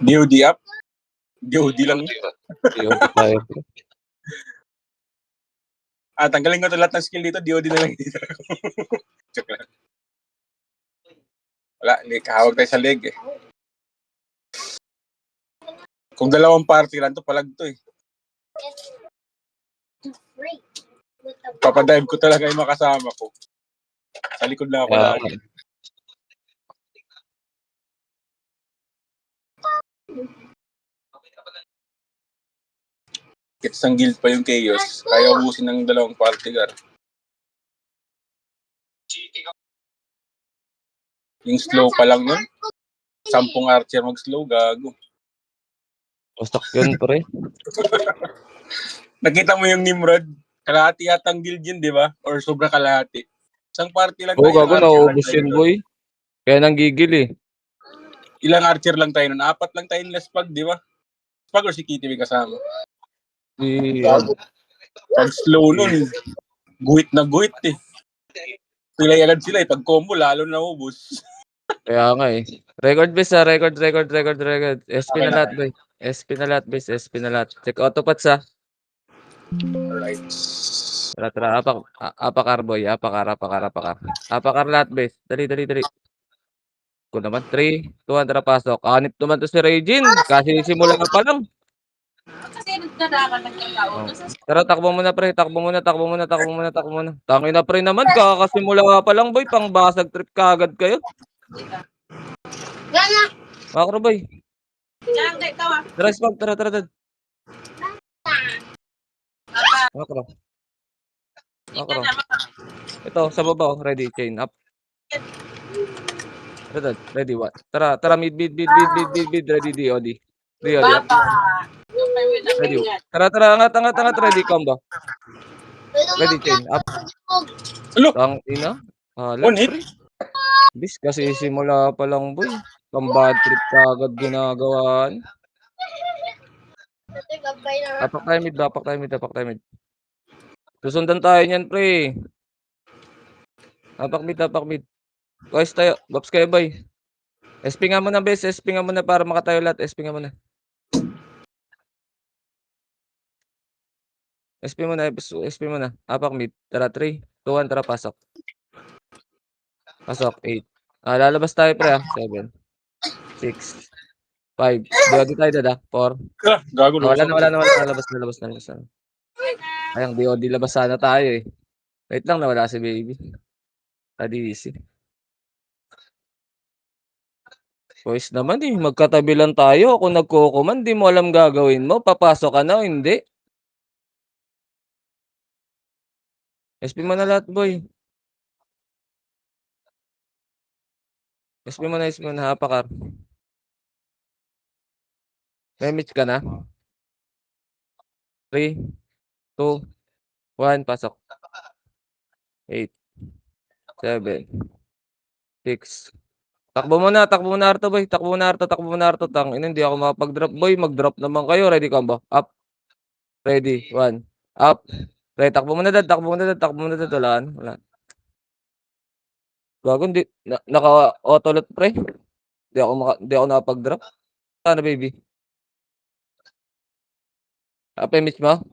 DOD up? DOD lang. DOD tayo. Tanggalin ko ito lahat ng skill dito, DOD na lang dito. Joke lang. Wala, hindi kahawag tayo sa leg eh. Kung dalawang party lang to, palag to eh. Papadive ko talaga yung makasama ko. Sa likod lang ako lagi. Isang guild pa yung Chaos. Kaya ubusin ng dalawang party gar. Yung slow pa lang nun. 10 archer mag-slow, gago. Ustak yun, pre. Nakita mo yung Nimrod? Kalahati yatang guild yun, di ba? Or sobra kalahati. Isang party lang tayo. Gago, nauubos yun, boy. Kaya nanggigil eh. Ilang archer lang tayo nun? 4 lang tayo nila Spag, di ba? Spag or si Kitty may kasama? Pag slow nun, guhit na guhit eh. Pilay agad sila eh. Pag combo, lalo na ubos. Kaya nga eh. Record base ha. Record. SP na lahat, boy. SP na lahat, base. SP na lahat. Check autopats ha. Alright. Tara. Apakar, boy. Apakar. Apakar lahat, base. Dali. Kung naman, 3, 2, 1, tara pasok. Anip naman to si Regine. Kasi simula pa lang. Kasi nagdadakan nagkakaon. Tara, takbo muna, pre. Takbo muna. Tangin na, pre naman. Kakasimula pa lang, boy. Pangbasag trip kagad kayo. Gana! Makro, boy. Diyan, ikaw ah. Tara, Spag. Tara. Makro. Ito, sa baba. Ready, chain up. Ready, what? Tara, mid. Ready, DOD. Baba. Ready. Tara, angat. Ready, combo. Ready, chain up. Tang ina. Halat, pre. Bis, kasi simula pa lang, boy. Pang-bad trip kagad ginagawaan. Tapak tayo mid. Susundan tayo niyan, pre. Tapak mid. Guys, tayo. Bops kayo, boy. SP nga muna, bes. SP nga muna para makatayo lahat. SP nga muna. SP muna. Apak mid. Tara, 3, 2, 1. Tara, pasok. 8. Lalabas tayo, pre, 7, 6, 5. DOD tayo, dada. 4. Gago, Wala na. Labas na. Ayang DOD labas sana tayo eh. Wait lang, nawala si baby. Easy. Boys naman eh, magkatabi lang tayo. Kung nagko-command, di mo alam gagawin mo. Papasok ka na o hindi. SP mo na lahat, boy. SP mo na, Apakar. Remit ka na. 3, 2, 1, pasok. 8, 7, 6. Takbo mo na, Arto, boy. Takbo mo na, Arto. Tangina, hindi ako makapag-drop, boy. Mag-drop naman kayo. Ready, combo. Up. Ready, 1. Up. Ready, takbo mo na, dad. Wala. Gago, hindi. Naka-auto-lot, pre. Hindi ako nakapag-drop. Sana, baby. Miss mo?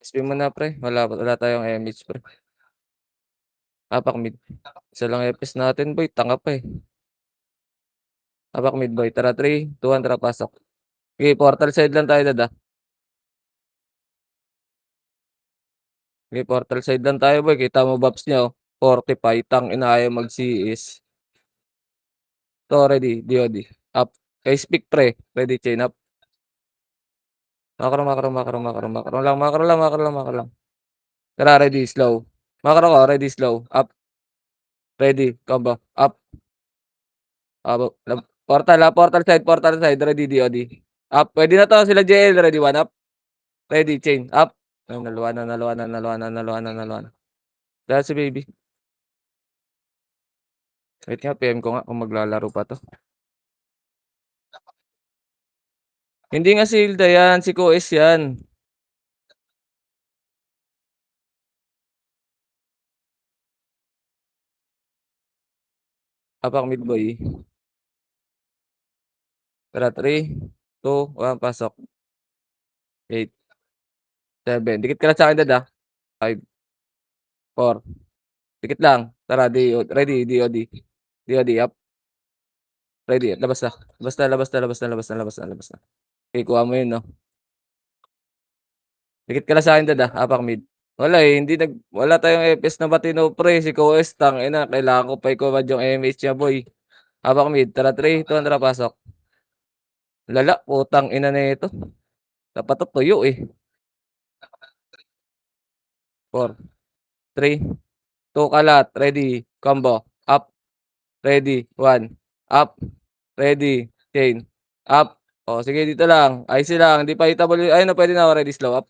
SP mo na, pre. Wala tayong MH, pre. Apak mid. Isa lang FS natin, boy. Tanga pa eh. Apak mid, boy. Tara, 3, 2, 1. Tara, pasok. Okay, portal side lang tayo, dada. Okay, portal side lang tayo, boy. Kita mo buffs niya, oh. 45. Tang inaaya mag-CS. To, ready. DOD. Up. Kay speak, pre. Ready, chain up. Makro lang. Tara, ready, slow. Makro ko, ready, slow. Up. Ready, combo. Up. Portal side. Ready, DOD. Up. Pwede na to, sila JL. Ready, 1 up. Ready, chain. Up. Ay, naluwa na. Dahil si baby. Wait nga, PM ko nga kung maglalaro pa to. Hindi nga si Hilda yan, si Koes yan. Apak mid boy. Tara, 3, 2, 1, pasok. 8, 7. Dikit ka lang sa'kin dad, 5, 4. Dikit lang. Tara, ready, DOD. DOD, up. Ready, labas na. Labas na, labas na, labas na, labas na, labas na, labas na. Okay, kuha mo yun, no? Dikit ka lang sa'kin dad, apak mid. Wala wala tayong FS na matino pre, si Coes tangina kailangan ko pa i-command yung MH niya boy. Apak mid, tara 3, 2, tara pasok. Lala, putang ina nito. Dapat to tuyo eh. 4, 3, 2 kalat, ready, combo, up, ready, 1, up, ready, chain, up. O sige dito lang, IC lang, hindi pa hitable, ayun na pwede na ready slow up.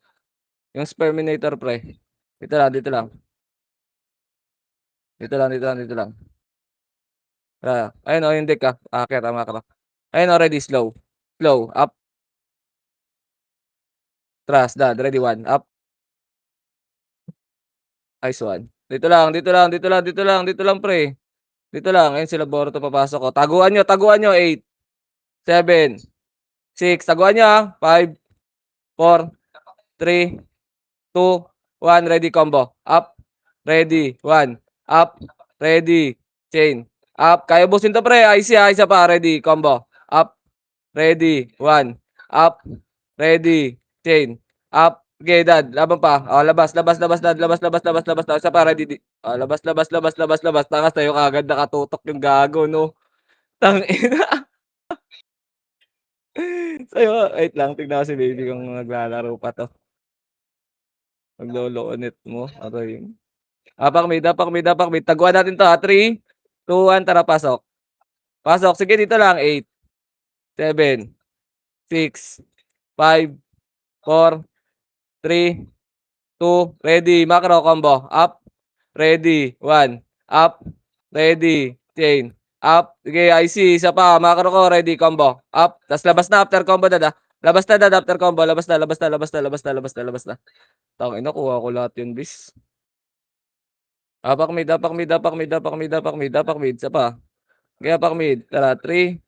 Yung Sperminator pre. Dito lang, dito lang. Dito lang, dito lang, dito lang. Ayun o, yung deck aakyat, tama ka. Ayun o, ready, slow. Slow, up. Trust, dad, ready, 1, up. Nice one. Dito lang, dito lang, dito lang, dito lang, dito lang pre. Dito lang, ayun sila Boruto papasok ko. Taguan nyo, 8, 7, 6, taguan nyo 5, 4, 3, 2, 1, ready combo. Up, ready, 1, up, ready, chain, up. Kaya busin to pre, IC isa pa, ready, combo. Up, ready, 1, up, ready, chain, up. Okay, dad, laban pa. Oh, labas, labas, labas, dad, labas, labas, labas, labas, labas. Isa pa, ready. Oh, labas, labas, labas, labas, labas. Tangas tayo kagad nakatutok yung gago, no? Tangina. Sa'yo, wait lang, tignan ko si baby kung naglalaro pa 'to. Maglolo-ulit mo, aray. Apak mid, apak mid, apak mid. Taguan natin 'to, 3, 2, 1, tara pasok. Pasok, sige dito lang, 8, 7, 6, 5, 4, 3, 2, ready, macro combo. Up, ready, 1, up, ready, chain, up. Sige, IC, isa pa, macro ko, ready, combo. Up, tas labas na after combo dad, Labas na dad after combo, labas na, labas na, labas na, labas na, labas na, labas na. Tangina, kuha ko lahat yun bis. Apak mid, apak mid, apak mid, apak mid, apak mid, apak mid, isa pa. Okay, apak mid. Tara, 3,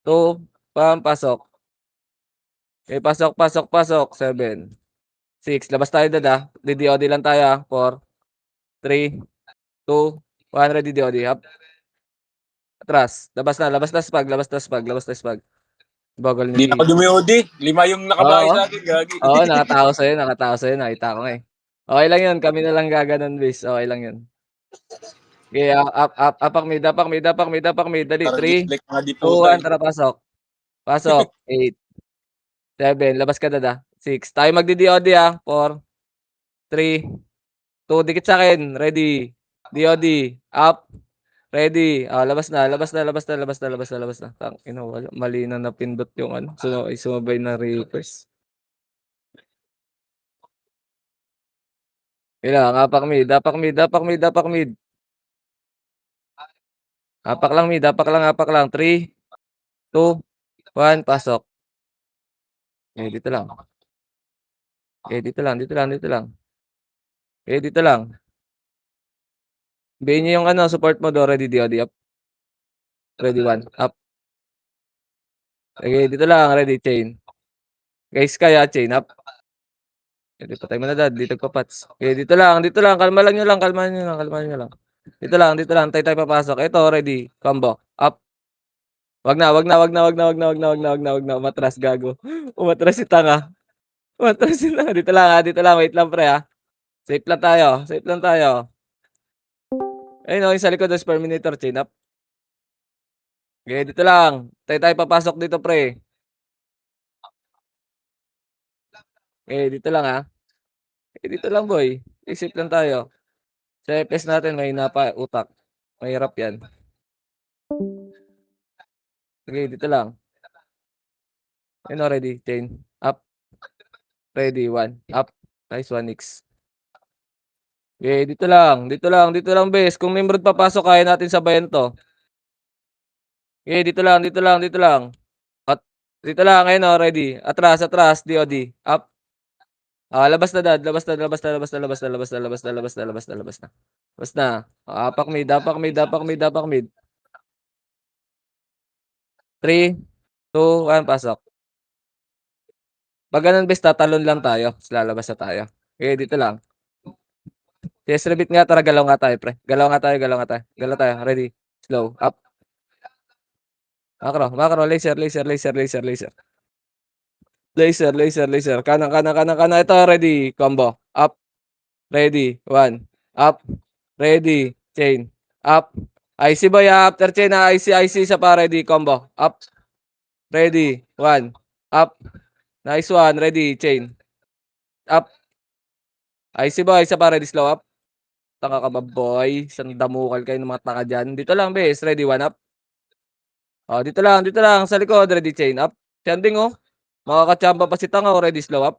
2, pasok. Okay, pasok, pasok, pasok. 7, 6. Labas tayo dad DDOD lang tayo 4, 3, 2, 1. Ready DOD. Up. Atras. Labas na spag, labas na spag, labas na spag. Bagal Hindi na ni. ako dumiodi. 5 yung nakabahay Oo. sa akin, gagi. Oo, nakatao sa'yo, nakita ko nga eh. Okay lang yun, kami na lang gaganon bis. Okay lang yun. Okay, apak mid, apak mid, apak mid, apak mid. Dali, Target 3, like mga di 2, puta 1. Tara, pasok. Pasok. 8, 7. Labas ka dad 6. Tayo magdi-DOD 4, 3, 2. Dikit sa'kin. Ready. DOD. Up. Ready. Labas na, labas na, labas na, labas na, labas na, labas na. Tangina, wala. Mali na napindot yung ano. Sumabay na reapers. Kailangan apak mid, apak mid, apak mid, apak mid. Apak lang mid, apak lang. 3, 2, 1, pasok. Dito lang. Dito lang, dito lang, dito lang. Dito lang. Sabihin niyo yung ano, support mo do, ready DOD up. Ready 1, up. Okay, dito lang, ready chain. Guys, kaya chain up. Patay mo na dad, dito papats. Okay, dito lang, kalma lang niyo lang, kalma niyo lang, kalma niyo lang. Dito lang, tayo papasok. Ito, ready, combo, up. Wag na, wag na, wag na, wag na, wag na, wag na, wag na, wag na, wag na, umatras gago. Umatras si tanga. Umatras si tanga. Dito lang, wait lang pre Safe lang tayo, safe lang tayo. Ayun yung sa likod ng Sperminator, chain up. Okay, dito lang. Tayo papasok dito pre. Okay, dito lang dito lang boy. Isip lang tayo. Sa FPS natin mahina pa utak. Mahirap yan. Okay, dito lang. Ayun ready, chain. Up. Ready, 1. Up. Nice one, X. Okay, dito lang bes. Kung Nimrod papasok, kaya natin sabayan to. Okay, dito lang. At dito lang, ayun ready. Atras, DOD. Up. Labas na dad, labas na, labas na, labas na, labas na, labas na, labas na, labas na, labas na, labas na. Labas na. Apak mid, apak mid, apak mid, apak mid. 3, 2, 1, pasok. Pag ganun bes, tatalon lang tayo. Tapos lalabas na tayo. Okay, dito lang. Yes, repeat nga. Tara, galaw nga tayo, pre. Galaw nga tayo, galaw nga tayo. Galaw tayo. Ready? Slow. Up. Macro, macro. Laser, laser, laser, laser, laser. Laser, laser, laser. Kanan, kanan, kanan, kanan. Ito, ready. Combo. Up. Ready. 1. Up. Ready. Chain. Up. IC boy, after chain na IC, IC. Isa pa, ready. Combo. Up. Ready. 1. Up. Nice one. Ready. Chain. Up. IC boy, isa pa, ready. Slow up. Taka ka ba, boy? Isang damukal kayo ng mga taka dyan. Dito lang, bes. Ready. 1 up. Oh, dito lang, dito lang. Sa likod, ready. Chain up. Sending, oh. Makakachamba pa si Tanga, oh. Ready. Slow up.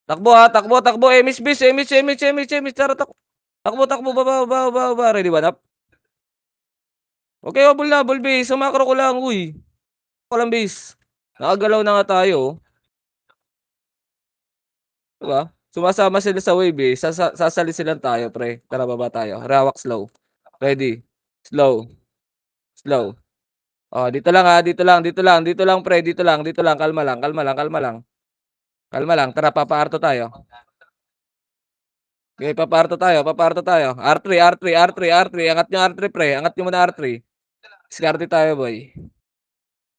Takbo, ha. Takbo, takbo. Emis, bis. Emis, emis, emis, emis. Tara, takbo. Takbo, takbo. Baba, baba, baba, baba. Ready. 1 up. Okay, oh, na, ball base. Sumakro ko lang, uy. Ko lang, base. Nakagalaw na nga tayo, oh. Diba? Sumasama sila sa wave, eh. Sasali silang tayo, pre. Tara, baba tayo. Rawak slow. Ready. Slow. Slow. Oh, dito lang, ha. Dito lang, dito lang, dito lang, pre. Dito lang, dito lang. Kalma lang, kalma lang, kalma lang. Kalma lang. Tara, papaarto tayo. Okay, papaarto tayo, papaarto tayo. R3, R3, R3, R3. Angat nyo R3, pre. Angat nyo muna R3. Diskarte tayo, boy.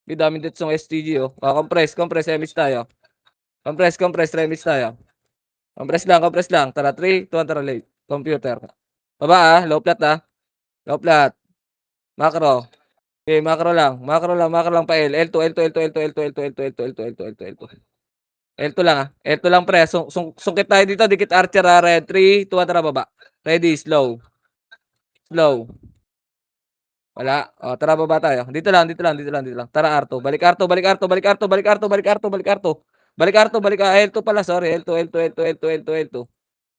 May dami dito sa STG, oh. Oh, compress, compress. Remix tayo. Compress, compress. Remix tayo. Compress lang, compress lang. Tara, 3, 2, 1, tara, late. Computer. Baba, ah. Low flat, ah. Low flat. Macro. Okay, macro lang. Macro lang, macro lang pa L. L2, L2, L2, L2, L2, L2, L2, L2, L2, L2, L2, L2. L2 lang, ah. L2 lang, pre. Sungkit tayo dito. Dikit archer, ah. Red. 3, 2, 1, tara, baba. Ready, slow. Slow. Wala. O, tara, baba tayo. Dito lang, dito lang, dito lang, dito lang. Tara, Arto. Balik Arto, balik Arto, balik Arto, balik Arto, balik Arto, balik Arto. Balik Arto, balik L2 pala, sorry. L2, L2, L2, L2, L2, L2.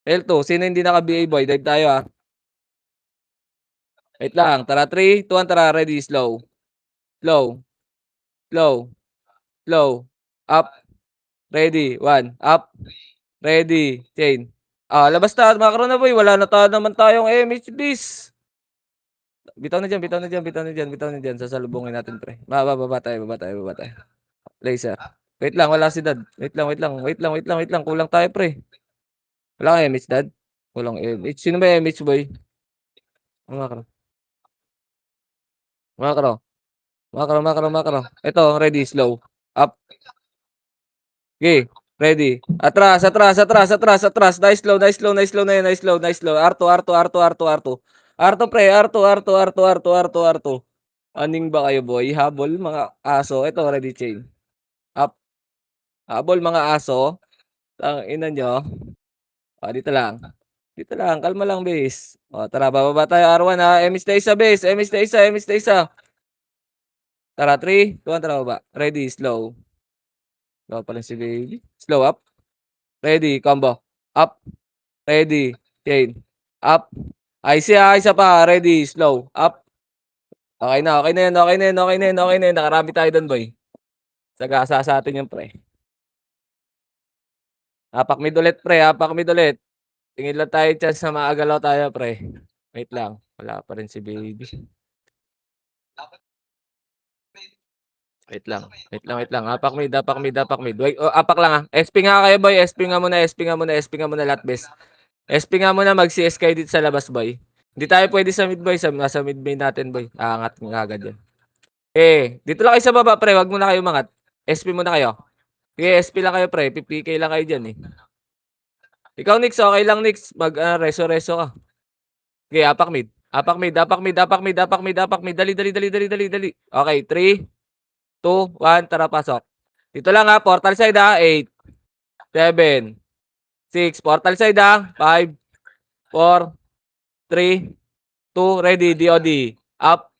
L2, sino hindi naka-BA boy? Dive tayo, ah. Wait lang. Tara, 3, 2, 1, tara. Ready, slow. Slow. Slow. Slow. Up. Ready. 1. Up. Ready. Chain. Ah, labas na. Macro na boy. Wala na naman tayong MH, please. Bitaw na dyan, bitaw na dyan, bitaw na dyan, bitaw na dyan. Sasalubungin natin, pre. Baba tayo, baba tayo, baba tayo. Laser. Wait lang, wala si Dad. Wait lang, wait lang, wait lang, wait lang, wait lang. Kulang tayo, pre. Wala kang MH, Dad? Kulang MH. Sino ba MH, boy? Macro. Macro. Macro, macro, macro. Ito, ready, slow. Up. Okay, ready. Atras, atras, atras, atras, atras. Nice slow, nice slow, nice slow na yun, nice slow, nice slow. Arto, Arto, Arto, Arto, Arto. Arto, pre, Arto, Arto, Arto, Arto, Arto, Arto. Aning ba kayo, boy? Habol, mga aso. Ito, ready, chain. Up. Habol, mga aso. Ang ina nyo. O, dito lang. Dito lang, kalma lang, base. O, tara, bababa tayo, R1, ha. Emis na isa, base. Emis na isa, emis na isa. Tara, 3, 2, 1, tara, baba. Ready, slow. Slow pa rin si baby. Slow up. Ready, combo. Up. Ready, chain. Up. Ay, isa pa. Ready, slow. Up. Okay na, okay na yan, okay na yan, okay na yan, okay na yan. Nakarami tayo doon, boy. Sagasa sa atin yung pre. Hapak mid ulit, pre. Hapak mid ulit. Tingin lang tayo chance na maagalaw tayo, pre. Wait lang. Wala pa rin si baby. Wait lang. Wait lang, wait lang. Hapak mid, hapak mid, hapak mid. Wait, oh, hapak lang, ah. SP nga kayo, boy. SP nga muna, SP nga muna, SP nga muna lahat, best. SP nga muna, mag-CS kayo dito sa labas, boy. Hindi tayo pwede sa mid, boy. Nasa mid main natin, boy. Aangat nga agad yan. Eh, dito lang kayo sa baba, pre. Wag muna kayo umangat. SP muna kayo. Sige, SP lang kayo, pre. PPK lang kayo dyan, eh. Ikaw, Nix, okay lang, Nix. Reso-reso ka. Okay, apak mid. Apak mid, apak mid, apak mid, apak mid, apak mid. Dali, dali, dali, dali, dali, dali. Okay, 3, 2, 1, tara, pasok. Dito lang, ha. Portal side, ha. 8, 7, 6. Portal side, ha. 5, 4, 3, 2, ready, DOD. Up.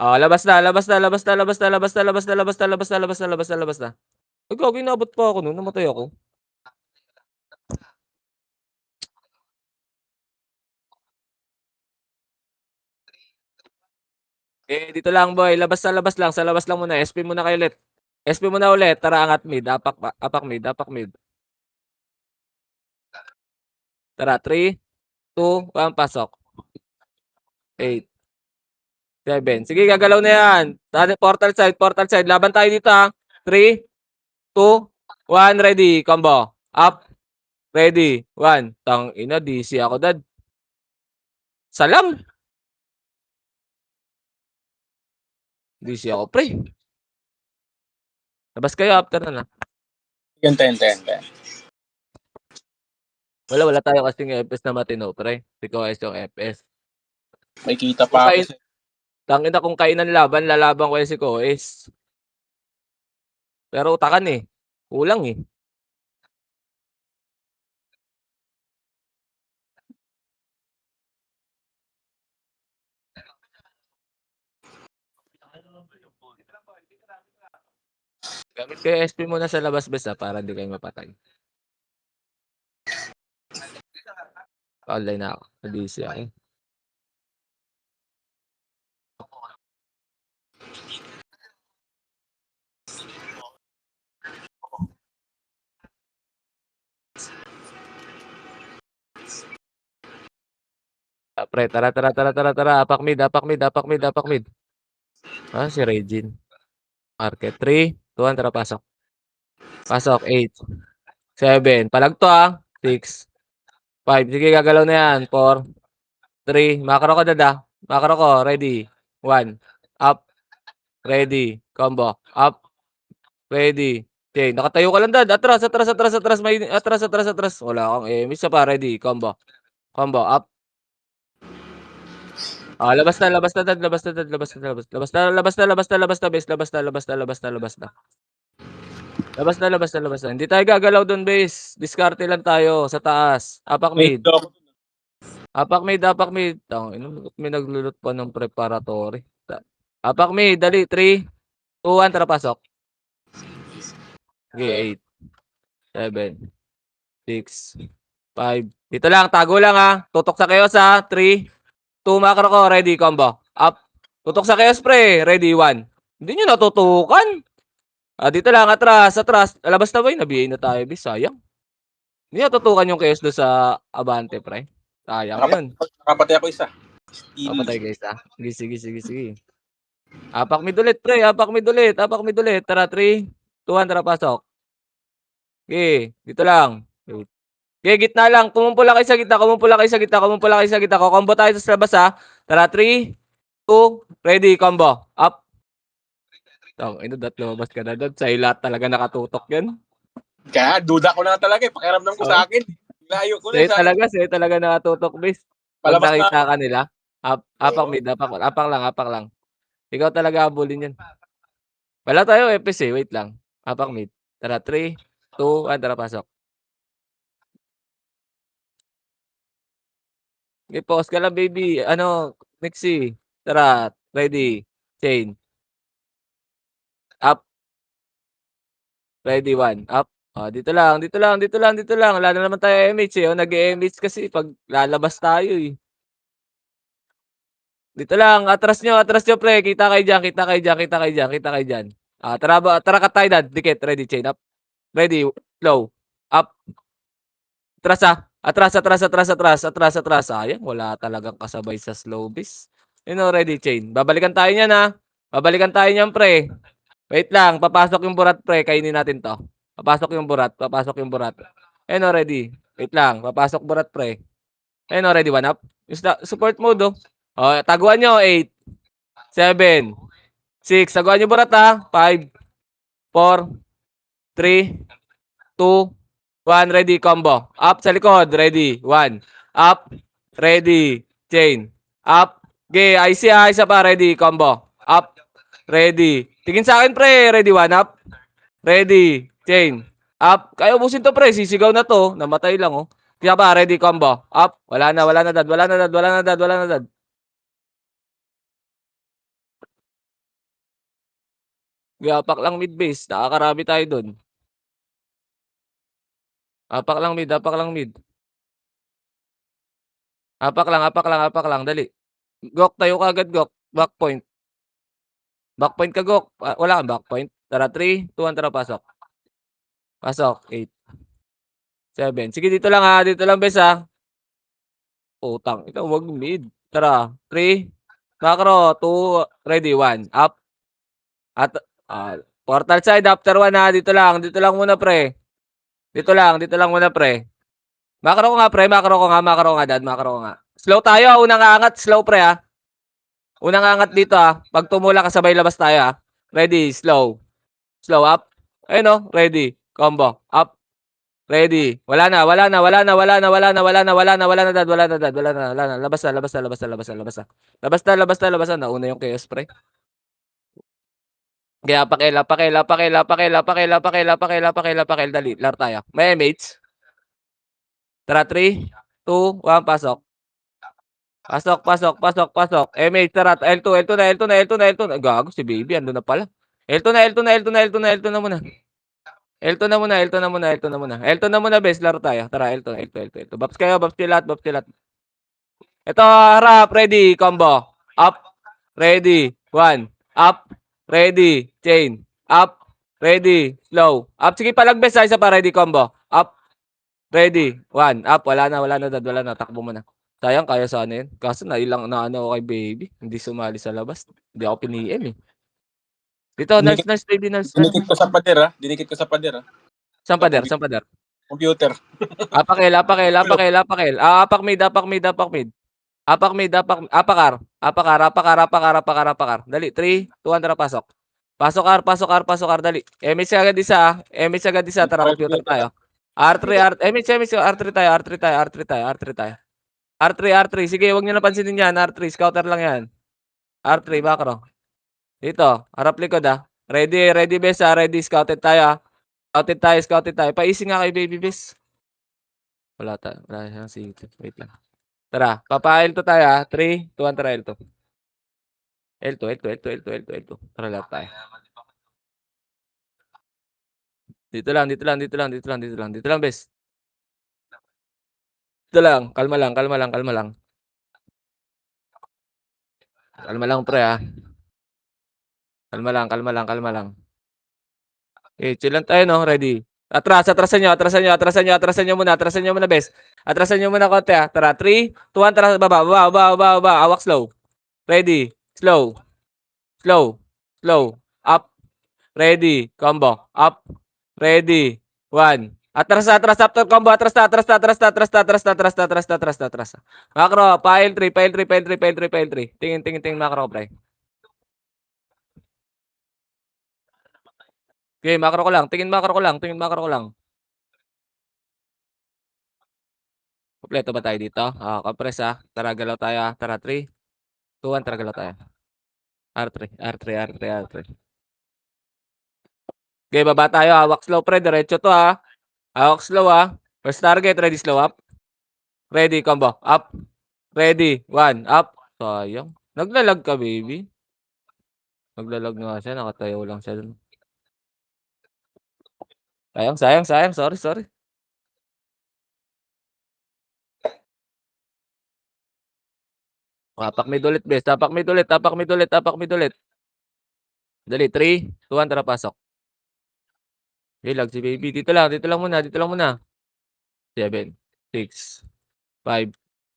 Oh, labas na, labas na, labas na, labas na, labas na, labas na, labas na, labas na, labas na, labas na, labas na. Ay, gagi, inabot pa ako nun. Namatay ako. Eh, dito lang, boy. Labas na, labas lang. Sa labas lang muna. SP muna kayo ulit. SP muna ulit. Tara, angat mid. Apak mid, apak mid. Tara, 3, 2, 1, pasok. 8, 7. Sige, gagalaw na yan. Portal side. Laban tayo dito ha. 3, 2, 1, ready. Combo. Up. Ready. 1. Tang ina, DC ako, dad. Salam. DC ako, pre. Labas kayo after na. Yan, 10. Wala tayo kasing FPS na matino, pre. Request yung FPS. May kita pa ako. Tangina kung kainan laban, lalaban ko si Koes. Pero utakan eh. Kulang eh. Gamit kayo SP muna sa labas bes para hindi kayo mapatay. Online na ako. Nag-DC ako. Pre, tara. Apak mid. Si Regine. Market 3, 2, 1, tara pasok. Pasok, 8, 7, palag to 6, 5, sige gagalaw na yan, 4, 3, makro ko dada, makro ko, ready, 1, up, ready, combo, up, ready, okay, nakatayo ka lang dad, atras, may atras, wala akong isa pa, ready, combo, up, labas na dad, labas na. Hindi tayo gagalaw doon, base. Diskarte lang tayo sa taas. Apak mid. May naglulot pa ng preparatory. Apak mid, dali. 3, 2, 1, tara pasok. Okay, 8, 7, 6, 5. Dito lang, tago lang Tutok sa chaos 3, 2, makro ko, ready, combo. Up. Tutok sa chaos, pre. Ready, 1. Hindi nyo natutukan. Dito lang, atras. Labas na ba yun? Nabiyain na tayo, bis. Sayang. Hindi natutukan yung chaos doon sa Abante, pre. Sayang yun. Nakapatay ako isa. Patay guys Sige. Apak mid ulit, pre. Apak mid ulit. Tara, 3, 2, 1, tara, pasok. Okay, dito lang. Okay, gitna lang. Kumumpula kayo sa gitna. Combo tayo sa labas Tara, 3, 2, ready, combo. Up. Dat lumabas ka na doon. Sa ilat talaga nakatutok yan. Kaya, duda ko na talaga pakiramdam ko sa akin. Layo ko na Sa'yo talaga nakatutok, bis. Pag nakita ka nila. Apak mid, apak lang. Ikaw talaga abulin yan. Wala tayo FPS wait lang. Apak mid. Tara, 3, 2, 1, tara, pasok. Okay, pause ka lang, baby. Nixie. Tara, ready. Chain. Up. Ready, 1. Up. Dito lang. Wala na naman tayo MH nag-MH kasi pag lalabas tayo eh. Dito lang, atras nyo pre. Kita kayo dyan. Tara ka tayo dad. Dikit, ready, chain up. Ready, low. Up. Atras. Sayang, wala talagang kasabay sa slow bis. Ready, chain. Babalikan tayo niyan pre. Wait lang, papasok yung burat pre. Kainin natin to. Papasok yung burat. Ready. Wait lang, papasok burat pre. Ready, 1 up. Support mode taguan nyo, 8, 7, 6. Taguan nyo burat 5, 4, 3, 2, 1. Ready, combo. Up sa likod. Ready, 1. Up. Ready, chain. Up. Okay, isa pa. Ready, combo. Up. Ready. Tingin sa akin, pre. Ready, 1 up. Ready, chain. Up. Kaya ubusin to, pre. Sisigaw na to. Namatay lang, Kaya pa, ready, combo. Up. Wala na, dad. Apak lang mid base. Nakakarami tayo dun. Apak lang mid. Apak lang. Dali. Gok, tayo ka agad, Gok. Back point ka, Gok. Wala kang back point. Tara, 3, 2, 1, tara, pasok. 8, 7. Sige, dito lang bes Utang. Ikaw, wag mid. Tara, 3, Macro, 2, ready, 1, up. At, portal side, after 1 ha, dito lang muna pre. Dito lang muna pre. Macro ko nga pre, macro ko nga dad, macro ko nga. Slow tayo, unang angat, slow pre ha. Unang angat dito ha. Pag tumula kasabay labas tayo ha. Ready, slow. Slow up. Ayun o, ready. Combo. Up. Ready. Wala na dad. Wala na dad. Wala na. Labas na. Labas na. Nauna yung chaos pre. Kaya pakil. Dali, laro tayo. May mates. Tara, 3, 2, 1, pasok. Pasok. MH, tara. L2 na. Gago si baby, ando na pala. L2 na muna. L2 na muna, bes. Laro tayo. Tara, L2. Baps kayo, baps lahat. Ito, harap. Ready, combo. Up. Ready. 1. Up. Ready. Chain. Up. Ready. Slow. Up. Sige, palag, bes. Isa pa, ready, combo. Up. Ready. 1. Up. Wala na, dad. Wala na. Takbo mo na. Sayang, kaya sana yun. Kaso nailang na ano kay baby. Hindi sumali sa labas. Hindi ako pini-M eh. Dito, nurse, baby, nurse. Dinikit ko sa pader, ha? Saan pader? Computer. Apakil. Apak mid. Apakar. Dali, 3, 2, 1, tara, pasok. Pasok R, dali. MH agad isa. Tara, computer tayo. R3 tayo. R3. Sige, huwag niyo na pansinin yan. R3, scouter lang yan. R3, macro. Dito, harap likod ah. Ready bes ah. Ready, scouted tayo ah. Scouted tayo. Paising nga kay baby bes. Wala siyang city. Wait lang. Tara, papa-L2 tayo ah. 3, 2, 1, tara L2. L2. Tara lahat tayo. Dito lang bes. Dito lang, kalma lang. Kalma lang pre ah. Kalma lang. Okay, chill lang tayo no, ready. Atrasan nyo muna bes. Atrasan nyo muna konti ah. Tara, 3, 2, 1, tara, baba. Awak slow. Ready, slow. Up. Ready, combo. Up. Ready, 1. Atras after combo. Atras na. Macro, file 3. Tingin macro, pre. Okay, macro ko lang. Tingin macro ko lang. Kompleto ba tayo dito? Compress ah. Tara, galaw tayo ah. Tara, 3, 2, 1, tara, galaw tayo. R3. Okay, baba tayo. Hawak slow, pre. Diretso to ah. Hawak slow ah. First target, ready, slow up. Ready, combo. Up. Ready, 1, up. Sayang. Naglalag ka, baby. Naglalag nga siya. Nakatayo lang siya dun. Sayang. Sorry. Tapak mid ulit, bes. Tapak mid ulit. Dali, 3, 2, 1, tara, pasok. Lag si baby. Dito lang muna. 7, 6, 5,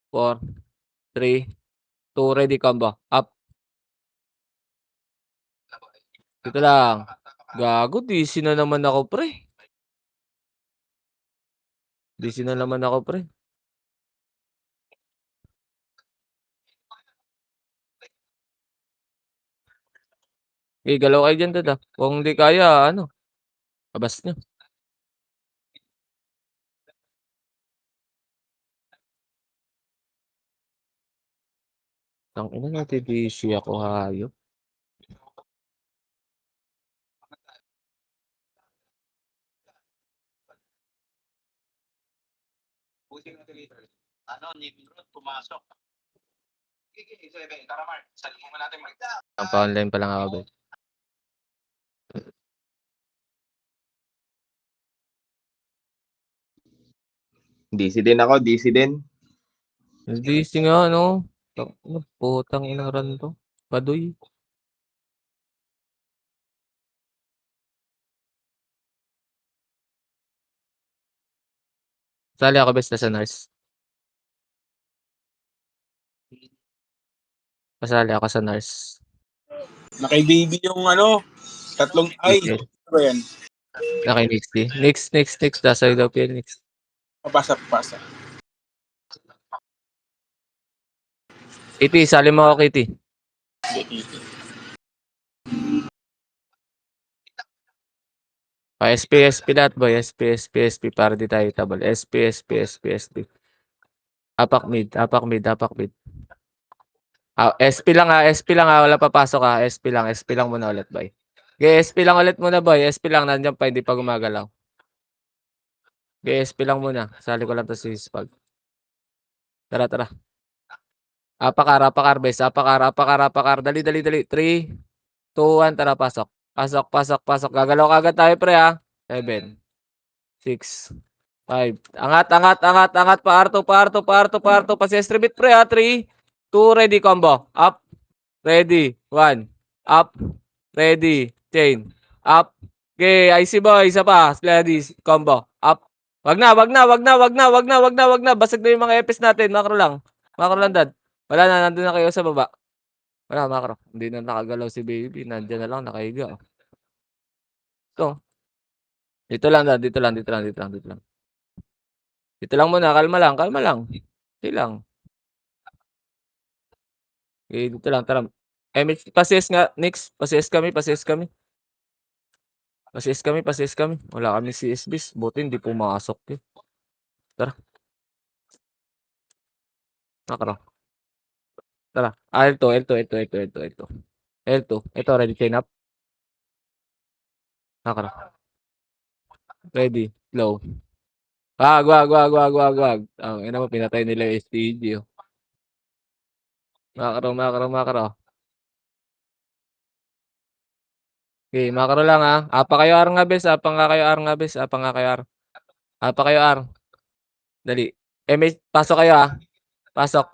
4, 3, 2, ready, combo. Up. Dito lang. Gago, DC na naman ako, pre. Galaw kayo dyan, dad ah. Kung hindi kaya, ano, abas nyo. Tangina natin, DC ako, hayop. Pumasok. Tara Mark, salubong mo natin Mark. Ang pa-online pa lang ako, bes. DC din ako, DC din. DC nga, no? Putang ina ran to. Padoy. Sali ako, bes, na sa nurse. Pasali ako sa nurse. Nakay baby yung tatlong ay. Okay. Ano ba yan? Okay, next. Next. Dasay daw po yan, next. Papasa. Kitty, sali mo ako, Kitty. SP lahat boy. SP para di tayo tabal. SP. Apak mid. SP lang wala papasok SP lang muna ulit boy. Okay, SP lang ulit muna boy. SP lang, nandiyan pa, hindi pa gumagalaw. Okay, SP lang muna. Sali ko lang to si Spag. Tara. Apakar, bes. Apakar. Dali. 3, 2, 1, tara, pasok. Pasok. Gagalaw kagad tayo, pre, ha. 7, 6, 5. Angat. Paarto. Pasiestrebit, pre, ha. 3, 2, ready, combo. Up. Ready. 1. Up. Ready. Chain. Up. Okay, IC boy. Isa pa. Ready. Combo. Up. Wag na. Basag na yung mga EPS natin. Macro lang, dad. Wala na. Nandun na kayo sa baba. Wala, macro. Hindi na nakagalaw si baby. Nandiyan na lang. Nakahiga. Ito. Dito lang, dad. Dito lang. Dito lang muna. Kalma lang. Dito lang. Okay, dito lang. Tara. Pasis nga. Next. Pasis kami. Pasis kami. Wala kami CSBs. Buti hindi pumasok. Eh. Tara. Macro. Tara. L2. Ito, ready, chain up. Macro. Ready. Slow. Wag. Ang ina mo, pinatay nila yung STG. Oh. Macro. Okay, macro lang ha. Apa kayo ar nga bes. Apa nga kayo ar. Dali. Pasok kayo ha. Pasok.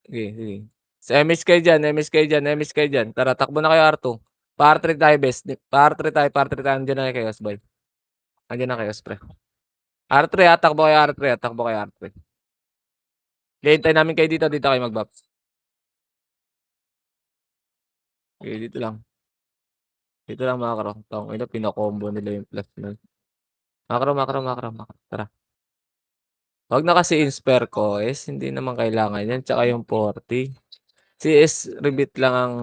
Sige. Sa MS kayo dyan. Tara, takbo na kayo R2. Par 3 tayo, best. Par 3 tayo. Andiyan na kayo, boy. Andiyan na kayo, pre. R3 ha, takbo kayo R3. Hintay namin kayo dito kayo mag-buffs. Okay, dito lang macro. Ina, pinakombo nila yung plus nun. Macro. Tara. Wag na kasi inspire ko, hindi naman kailangan yan. Tsaka yung 40. CS rebit lang ang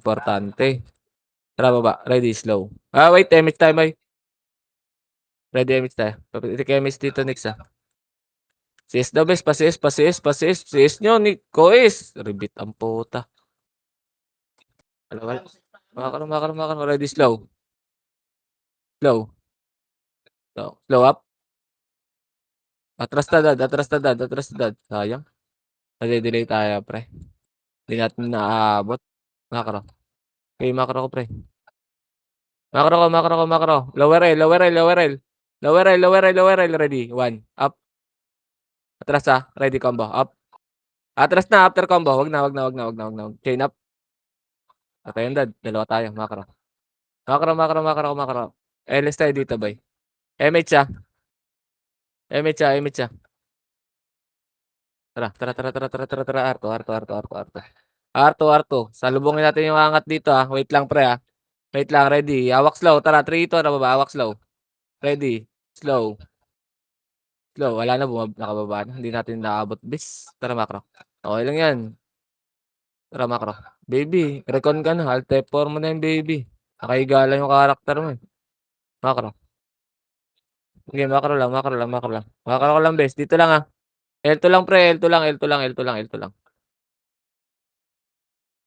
importante. Tara, baba. Ready, slow. Wait, MH tayo, boy. Ready, MH tayo. MH dito next, ha. CS daw, bes. Pasis. CS nyo, ni Kois. Rebit ang puta. Makakaroon. Ready, slow. Slow up. Atras na, dad. Sayang. Nade-delay tayo, pre. Hindi natin naaabot. Makro. Okay, makro ko, pre. Makro. Lower L. Ready. 1. Up. Atras ha. Ready, combo. Up. Atras na, after combo. Wag na. Chain up. Atayin, dad. Dalawa tayo. Makro. LS tayo dito, boy. MH ha. Tara. Arto. Salubungin natin yung angat dito, ha. Wait lang, pre, ha. Wait lang, ready. Awak slow. Tara, 3, 2, na baba. Awak slow. Ready. Slow. Wala na, nakababa na. Hindi natin naabot, bis. Tara, macro. Okay lang yan. Tara, macro. Baby, recon ka na. Alt F4 mo na yung baby. Nakahiga lang yung karakter mo, eh. Macro. Okay, macro lang. Macro ko lang, bes. Dito lang, ha. L2 lang, pre. L2 lang.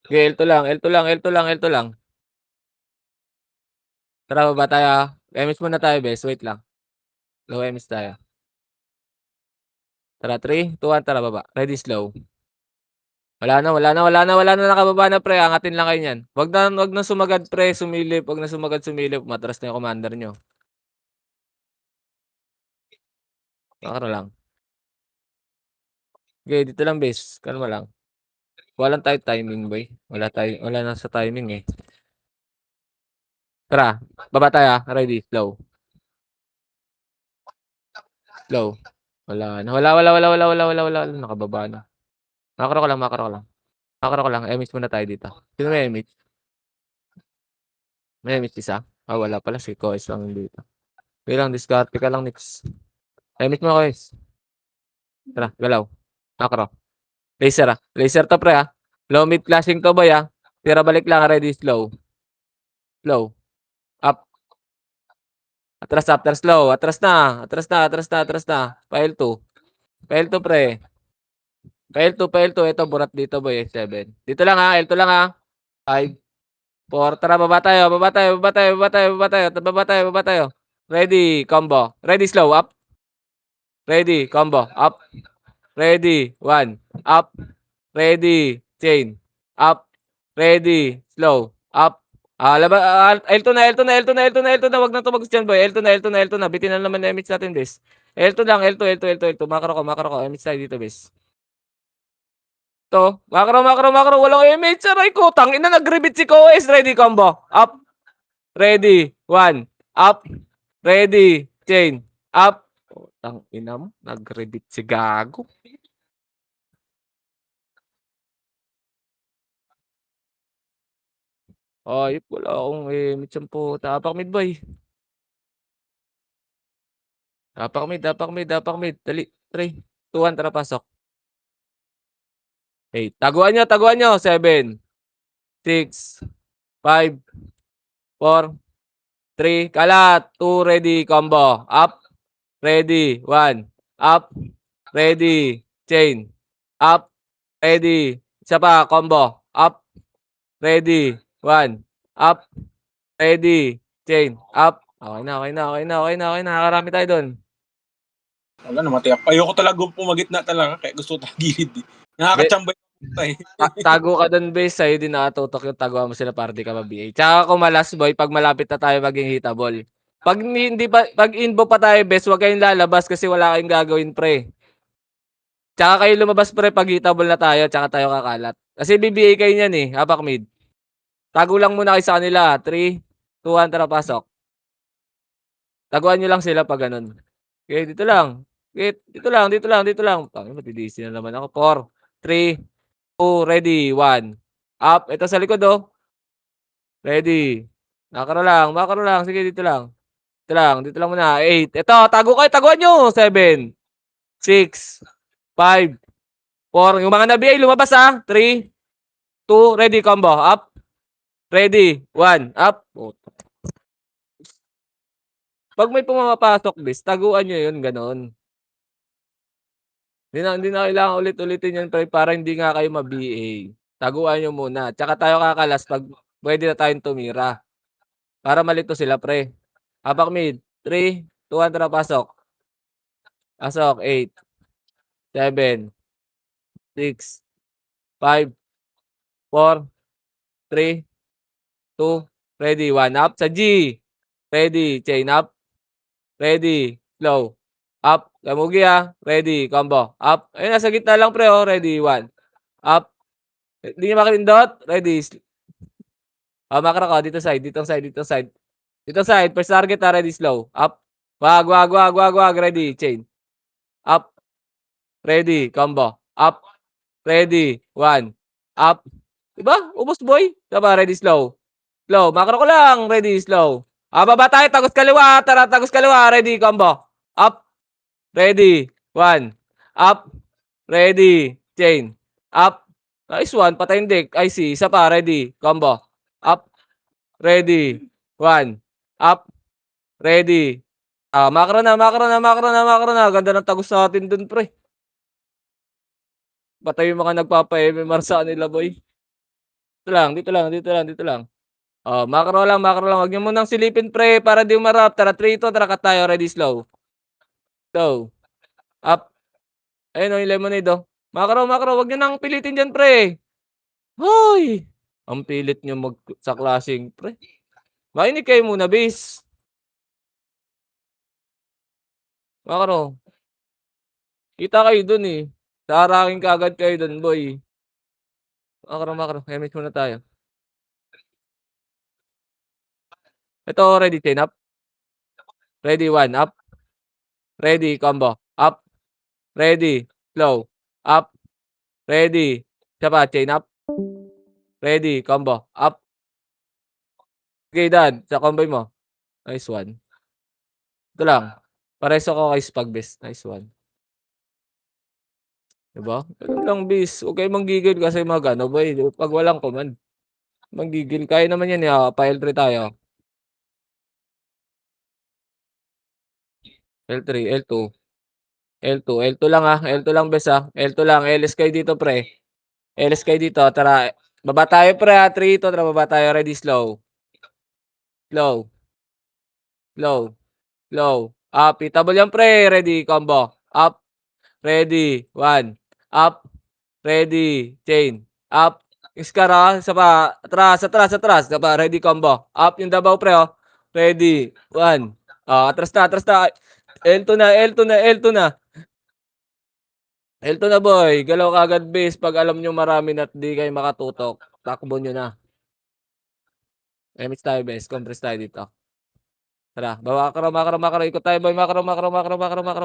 Okay, L2 lang. Tara, baba tayo, ha. MS muna tayo, bes. Wait lang. Low MS tayo. Tara, 3, 2, 1, tara, baba. Ready, slow. Wala na, nakababa na, pre. Angatin lang kayo niyan. Wag na sumagad, pre. Sumilip. Matras na yung commander nyo. Makaro lang. Okay, dito lang, base. Kalma lang. Walang tayo timing, boy. Wala na sa timing, eh. Tara, baba tayo, ha. Ready, slow. Wala na. Nakababa na. Macro ko lang, macro ko lang. Macro ko lang, MH muna tayo dito. Sino may MH? May MH isa? Ah, wala pala, si Kois lang yung dito. Bilang discarte ka lang, Nix. MH mo, Kois. Tara, galaw. Macro. Laser Laser to, pre, Low mid flashing to, boy, Tira balik lang, ready, slow. Slow. Up. Atras, after slow. Atras na. Atras na, atras na, atras na. File 2. File 2, pre. File 2, file 2. Ito, burat dito, boy, 7. Dito lang, L2 lang, 5, 4. Tara, baba tayo, baba tayo, baba tayo, baba tayo, baba tayo, baba tayo, baba tayo. Ready, combo. Ready, slow, up. Ready, combo, up. Ready, 1. Up. Ready, chain. Up. Ready, slow. Up. L2 na, L2 na, L2 na, L2 na, L2 na. Wag na tumagos dyan, boy. L2 na, L2 na, L2 na. Bitin na naman na image natin, bes. L2 lang, L2, L2, L2, L2. Makro ko. Image tayo dito, bes. To. Makro. Walang image. Aray ko. Tangina, nag-rebit si Koes. Ready, combo. Up. Ready. 1. Up. Ready. Chain. Up. Tangina mo. Nag-rebit si Gago. Ayop, wala akong image ang puta. Apak mid, boy. Apak mid. Dali. 3, 2, 1. Tara, pasok. 8. Taguan nyo. 7, 6, 5, 4, 3. Kalat. 2, ready. Combo. Up. Ready. 1. Up. Ready. Chain. Up. Ready. Isa pa. Combo. Up. Ready. 1. Up. Ready. Chain. Up. Okay na. Nakakarami tayo doon. Wala na, matiyak. Ayoko talaga pumagitna talaga. Kaya gusto ko gilid. Nakakachambay tayo. Tago ka doon, base. Sa'yo din nakatutok yung taguan mo sila para di ka ma-BA. Tsaka kung malas, boy, pag malapit na tayo maging hitable. Pag inbo pa tayo, best, huwag kayong lalabas kasi wala kayong gagawin, pre. Tsaka kayo lumabas, pre, pag hitable na tayo, tsaka tayo kakalat. Kasi BBA kayo niyan, hapak mid. Tago lang muna kayo sa kanila. 3, 2, 1, tara, pasok. Taguan nyo lang sila pag ganun. Okay, dito lang. Okay, dito lang. Tangina, matidisi na naman ako. 4, 3, 2, ready, 1. Up. Ito sa likod, Ready. Makro lang. Sige, dito lang. Dito lang muna. 8. Ito, taguan nyo. 7, 6, 5, 4. Yung mga nabi ay lumabas, 3, 2, ready, combo. Up. Ready, 1. Up. Pag may pumapasok, bis, taguan nyo yun, ganon. Hindi na kailangan ulit-ulitin yan, pre, para hindi nga kayo ma-BA. Taguan nyo muna. Tsaka tayo kakalas pag pwede na tayong tumira. Para malito sila, pre. Apak mid. 3, 2, 1, tara, pasok. Pasok. 8, 7, 6, 5, 4, 3, 2, ready. 1. Up sa G. Ready. Chain up. Ready. Slow. Up. Kamugi, ready. Combo. Up. Ayun, nasa gitna lang, pre. Ready. 1. Up. Hindi nyo makilindot. Ready. Makro ko. Dito side. First target, ready. Slow. Up. Wag. Ready. Chain. Up. Ready. Combo. Up. Ready. 1. Up. Diba? Ubos, boy. Diba? Ready. Slow. Makro ko lang. Ready. Slow. Baba tayo. Tagos kaliwa. Tara. Tagos kaliwa. Ready. Combo. Up. Ready. 1. Up. Ready. Chain. Up. Nice one. Patayin deck. I see. Isa pa. Ready. Combo. Up. Ready. 1. Up. Ready. Makro na. Ganda ng tagos natin dun, pre. Patay yung mga nagpapa-MMR sa kanila, boy. Dito lang. Makro lang. Huwag niyo munang silipin, pre, para di umarap. Tara, 3 ito. Tara, cut tayo. Ready, slow. Slow. Up. Ayun, yung lemonade, Makro. Huwag niyo nang pilitin dyan, pre. Hoy! Ang pilit niyo sa klaseng, pre. Makinig kayo muna, base. Makro. Kita kayo dun, Taraking kaagad kayo dun, boy. Makro. Image muna tayo. Ito, ready, chain up. Ready, 1. Up. Ready, combo. Up. Ready. Slow. Up. Ready. Isa pa, chain up. Ready, combo. Up. Okay, dad. Sa combo mo. Nice one. Ito lang. Pares ako kay Spag, best. Nice one. Diba? Ganun lang, bis. Huwag kayo manggigil kasi ano, boy. Pag walang command. Manggigil. Kaya naman yan, pa L3 tayo. L3, L2. L2, L2 lang L2 lang, bes L2 lang. LS kayo dito, pre. LS kayo dito. Tara. Baba tayo, pre, 3 to. Tara, baba tayo. Ready, slow. Slow. Slow. Slow. Up. Itable yan, pre. Ready, combo. Up. Ready. 1. Up. Ready. Chain. Up. Iskara. Isa pa. Atras, atras, atras. Isa pa. Ready, combo. Up yung dabaw, pre, oh. Ready. 1. Atras na, atras na. L2 na, L2 na, L2 na. L2 na, boy. Galaw kagad, base. Pag alam nyo marami na at di kayo makatutok, takbo nyo na. Emits tayo, base. Compress tayo dito. Tara, bawa makro. Ikot tayo, boy. Makro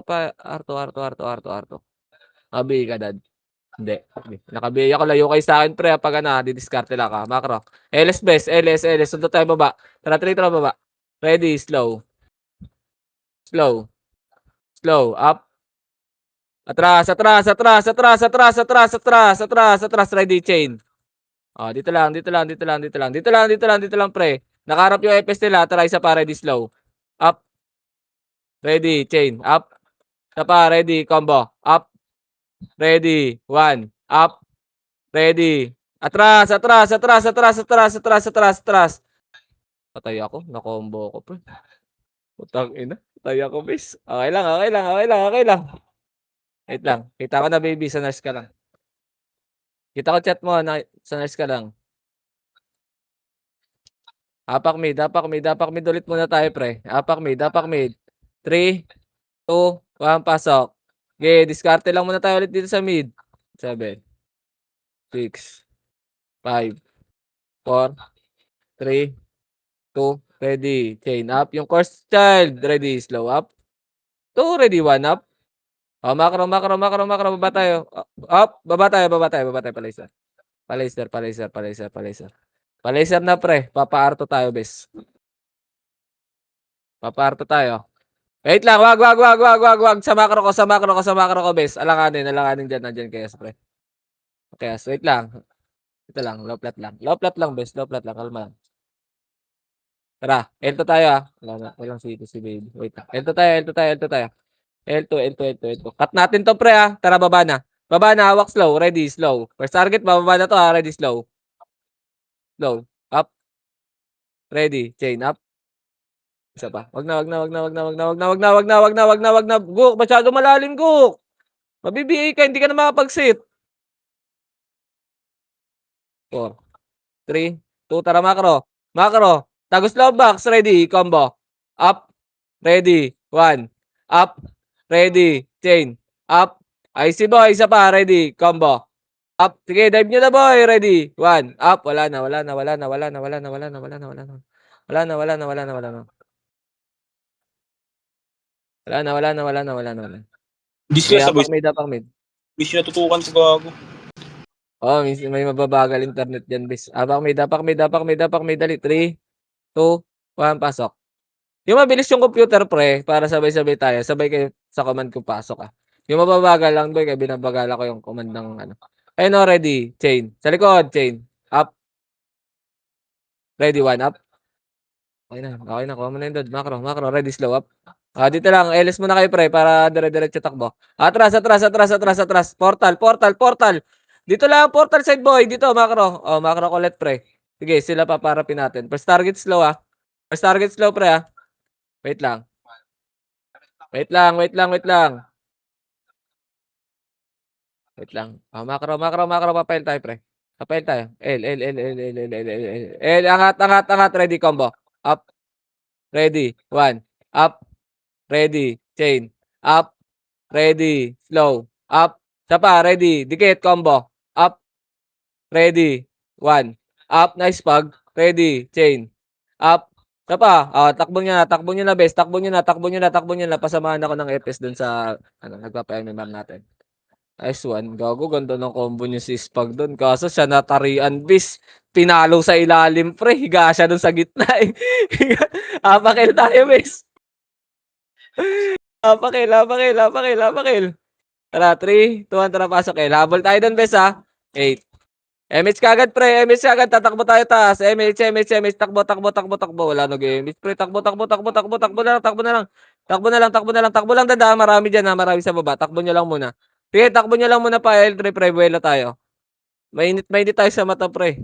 pa. Arto. Abi ka, dad. Hindi. Nakabi ako, layo kayo sa akin, pre. Pag didiskarte lang ka. Makro. LS, best. LS. Sunod tayo, baba. Tara, 3 tara, baba. Ready, slow. Up. Atras. Ready, chain. Dito lang, pre. Nakaharap yung FS nila. Tara, isa pa, ready, slow. Up. Ready, chain. Up. Isa pa, ready, combo. Up. Ready, 1. Up. Ready. Atras. Patay ako. Nakombo ko, pre. Putang ina. Patay ako, bis. Okay lang. Wait lang. Kita ko na, baby. Sa nurse ka lang. Kita ko chat mo. Sa nurse ka lang. Apak mid ulit muna tayo, pre. Apak mid. 3, 2, 1, pasok. Okay, diskarte lang muna tayo ulit dito sa mid. 7, 6, 5, 4, 3, 2, ready. Chain up. Yung course child, ready. Slow up. 2, ready. 1 up. Makro. Baba tayo. Up. Baba tayo. Palaser na, pre. Papaarto tayo, bes. Papaarto tayo. Wait lang. Wag. Sa makro ko, bes. Alanganin dyan. Nandyan kaya, pre. Okay, wait lang. Ito lang. Low flat lang, bes. Kalma lang. Tara. L2 tayo, Walang si baby. Wait lang. L2 tayo. L2. Cut natin to, pre, Tara, baba na. Hawak slow. Ready, slow. First target, bababa na to, Ready, slow. Up. Ready, chain up. Isa pa. Wag na. Guk, masyado malalim, Guk. Mabibihi ka, hindi ka na makapag-sit. 4, 3, 2, tara, makro. Tagos low box, ready, combo. Up. Ready, 1. Up. Ready, chain. Up. IC boy, isa pa, ready, combo. Up. Sige, dive nyo na, boy. Ready, 1. Up. Wala na. Di Okay, sila sabay. apak mid. Di sila tutukan sa gago. May mababagal internet dyan, bis. Apak mid. Dali. 3, 2, 1, pasok. Yung mabilis yung computer, pre, para sabay-sabay tayo. Sabay kayo sa command kung pasok, Yung mababagal lang, boy, kaya binabagala ko yung command ng Ayun, ready. Chain. Sa likod, chain. Up. Ready, 1 up. Okay na. Kuha mo na yung dod. Makro. Ready, slow up. Dito lang. LS muna kayo, pre, para dire-diretso takbo. Atras. Portal. Dito lang, portal side, boy. Dito, makro. Makro ulit, pre. Sige, sila paparapin natin. First target slow, pre, Wait lang. Makro. Papail tayo, pre. L. Angat. Ready, combo. Up. Ready. 1. Up. Ready. Chain. Up. Ready. Slow. Up. Sapa. Ready. Dikit. Combo. Up. Ready. 1. Up. Nice pag. Ready. Chain. Up. Sapa. Takbo nyo na, bes. Takbo nyo na. Pasamahan ako ng FS dun sa nagpapa-MMR natin. Nice one. Gago, ganda ng combo niyo si Spag doon. Kaso siya natarian, bis. Pinalo sa ilalim, pre. Higa siya doon sa gitna, eh. Apakil tayo, bis. Apakil. Tara, 3, 2, 1, tara, pasok, eh. Habol tayo doon, bis, ha. 8. MH kagad, pre. MH kagad. Tatakbo tayo taas. MH. Takbo. Wala nag-MH, pre. Takbo na lang. Takbo lang, dada. Marami dyan, ha. Marami sa baba. Takbo nyo lang muna. Sige, takbo nyo lang muna pa, L3, pre. Buwelo tayo. Mainit tayo sa mata, pre.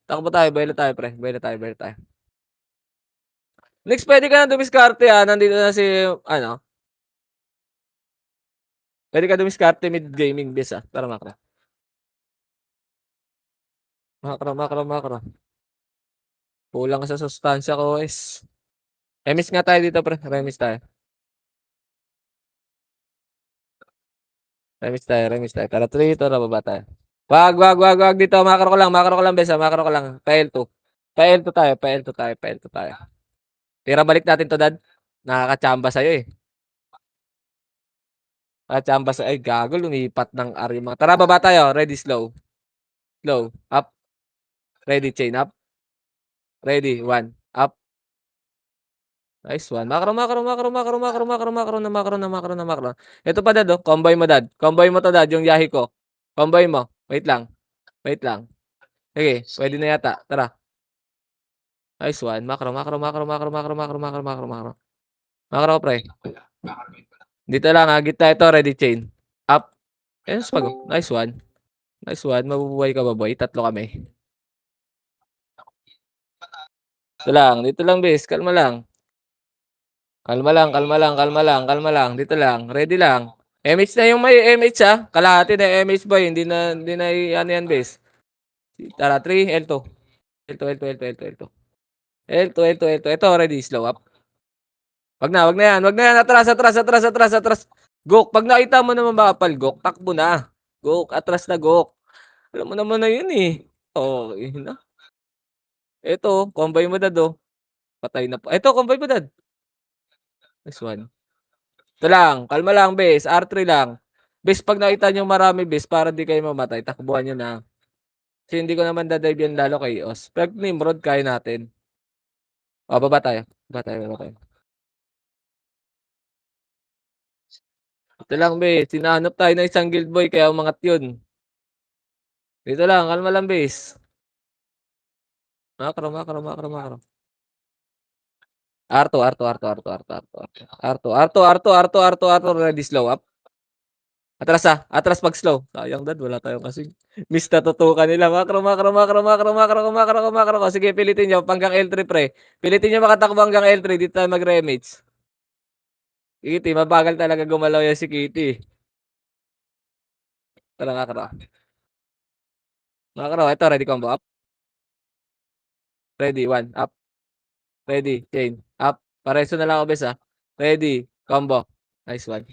Takbo tayo. Buwelo tayo, pre. Buwelo tayo. Next, pwede ka na dumiskarte, ha. Nandito na si, ano. Pwede ka dumiskarte mid-gaming, bis, ha. Tara, makro. Kulang ka sa sustansya ko, guys. Remis nga tayo dito, pre. Remis tayo. Tara, 3, tara, baba tayo. Wag. Dito, makro ko lang, besa. Makro ko lang. Pa-L2 tayo. Tira, balik natin to, dad. Nakakachamba sa'yo, eh. Nakakachamba sa'yo. Ay, gago, lumipat ng arima. Tara, baba tayo. Ready, slow. Up. Ready, chain up. Ready, 1. Up. Nice one. Makro. Ito pa, dad, oh. Comboy mo, dad. Comboy mo to, dad, yung yahi ko. Comboy mo. Wait lang. Sige, pwede na yata. Tara. Nice one. Makro, pre. Dito lang, ha. Gitna ito, ready, chain. Up. Yes, pag. Nice one. Mabubuhay ka ba, boy? 3 kami. Dito lang, bes. Kalma lang. Dito lang. Ready lang. MH na yung may MH, ha. Kalahati na MH, boy. Hindi na ano yan, bes. Tara, 3, L2. Ito, ready, slow up. Wag na yan. Atras. Gok, pag nakita mo naman makapal, Gok, takbo na. Gok, atras na, Gok. Alam mo naman na yun, eh. Oh, yun na. Ito, combine mo, dad, oh. Patay na po. Ito, combine mo, dad. This one. Ito lang, kalma lang, bes. R3 lang. Bes, pag nakita nyo marami, bes, para di kayo mamatay, takbuhan nyo na. Kasi hindi ko naman dadive yan lalo kay Os. Pag Nimrod, kaya natin. O, baba tayo. Ito lang, bes. Sinahanap tayo ng isang guild boy, kaya umangat yun. Dito lang, kalma lang, bes. Makro. R2. Ready, slow up. Atras pag slow. Sayang, dad, wala tayong kasi. Miss na tutukan nila. Makro. Sige, pilitin nyo. Hanggang L3, pre. Pilitin nyo makatakbo hanggang L3. Dito tayo mag-remage. Kitty, mabagal talaga gumalaw yan si Kitty. Tara, Makro. Ito, ready combo up. Ready, 1, up. Ready, chain, up. Pareso na lang ako, bes, ha. Ready, combo. Nice one.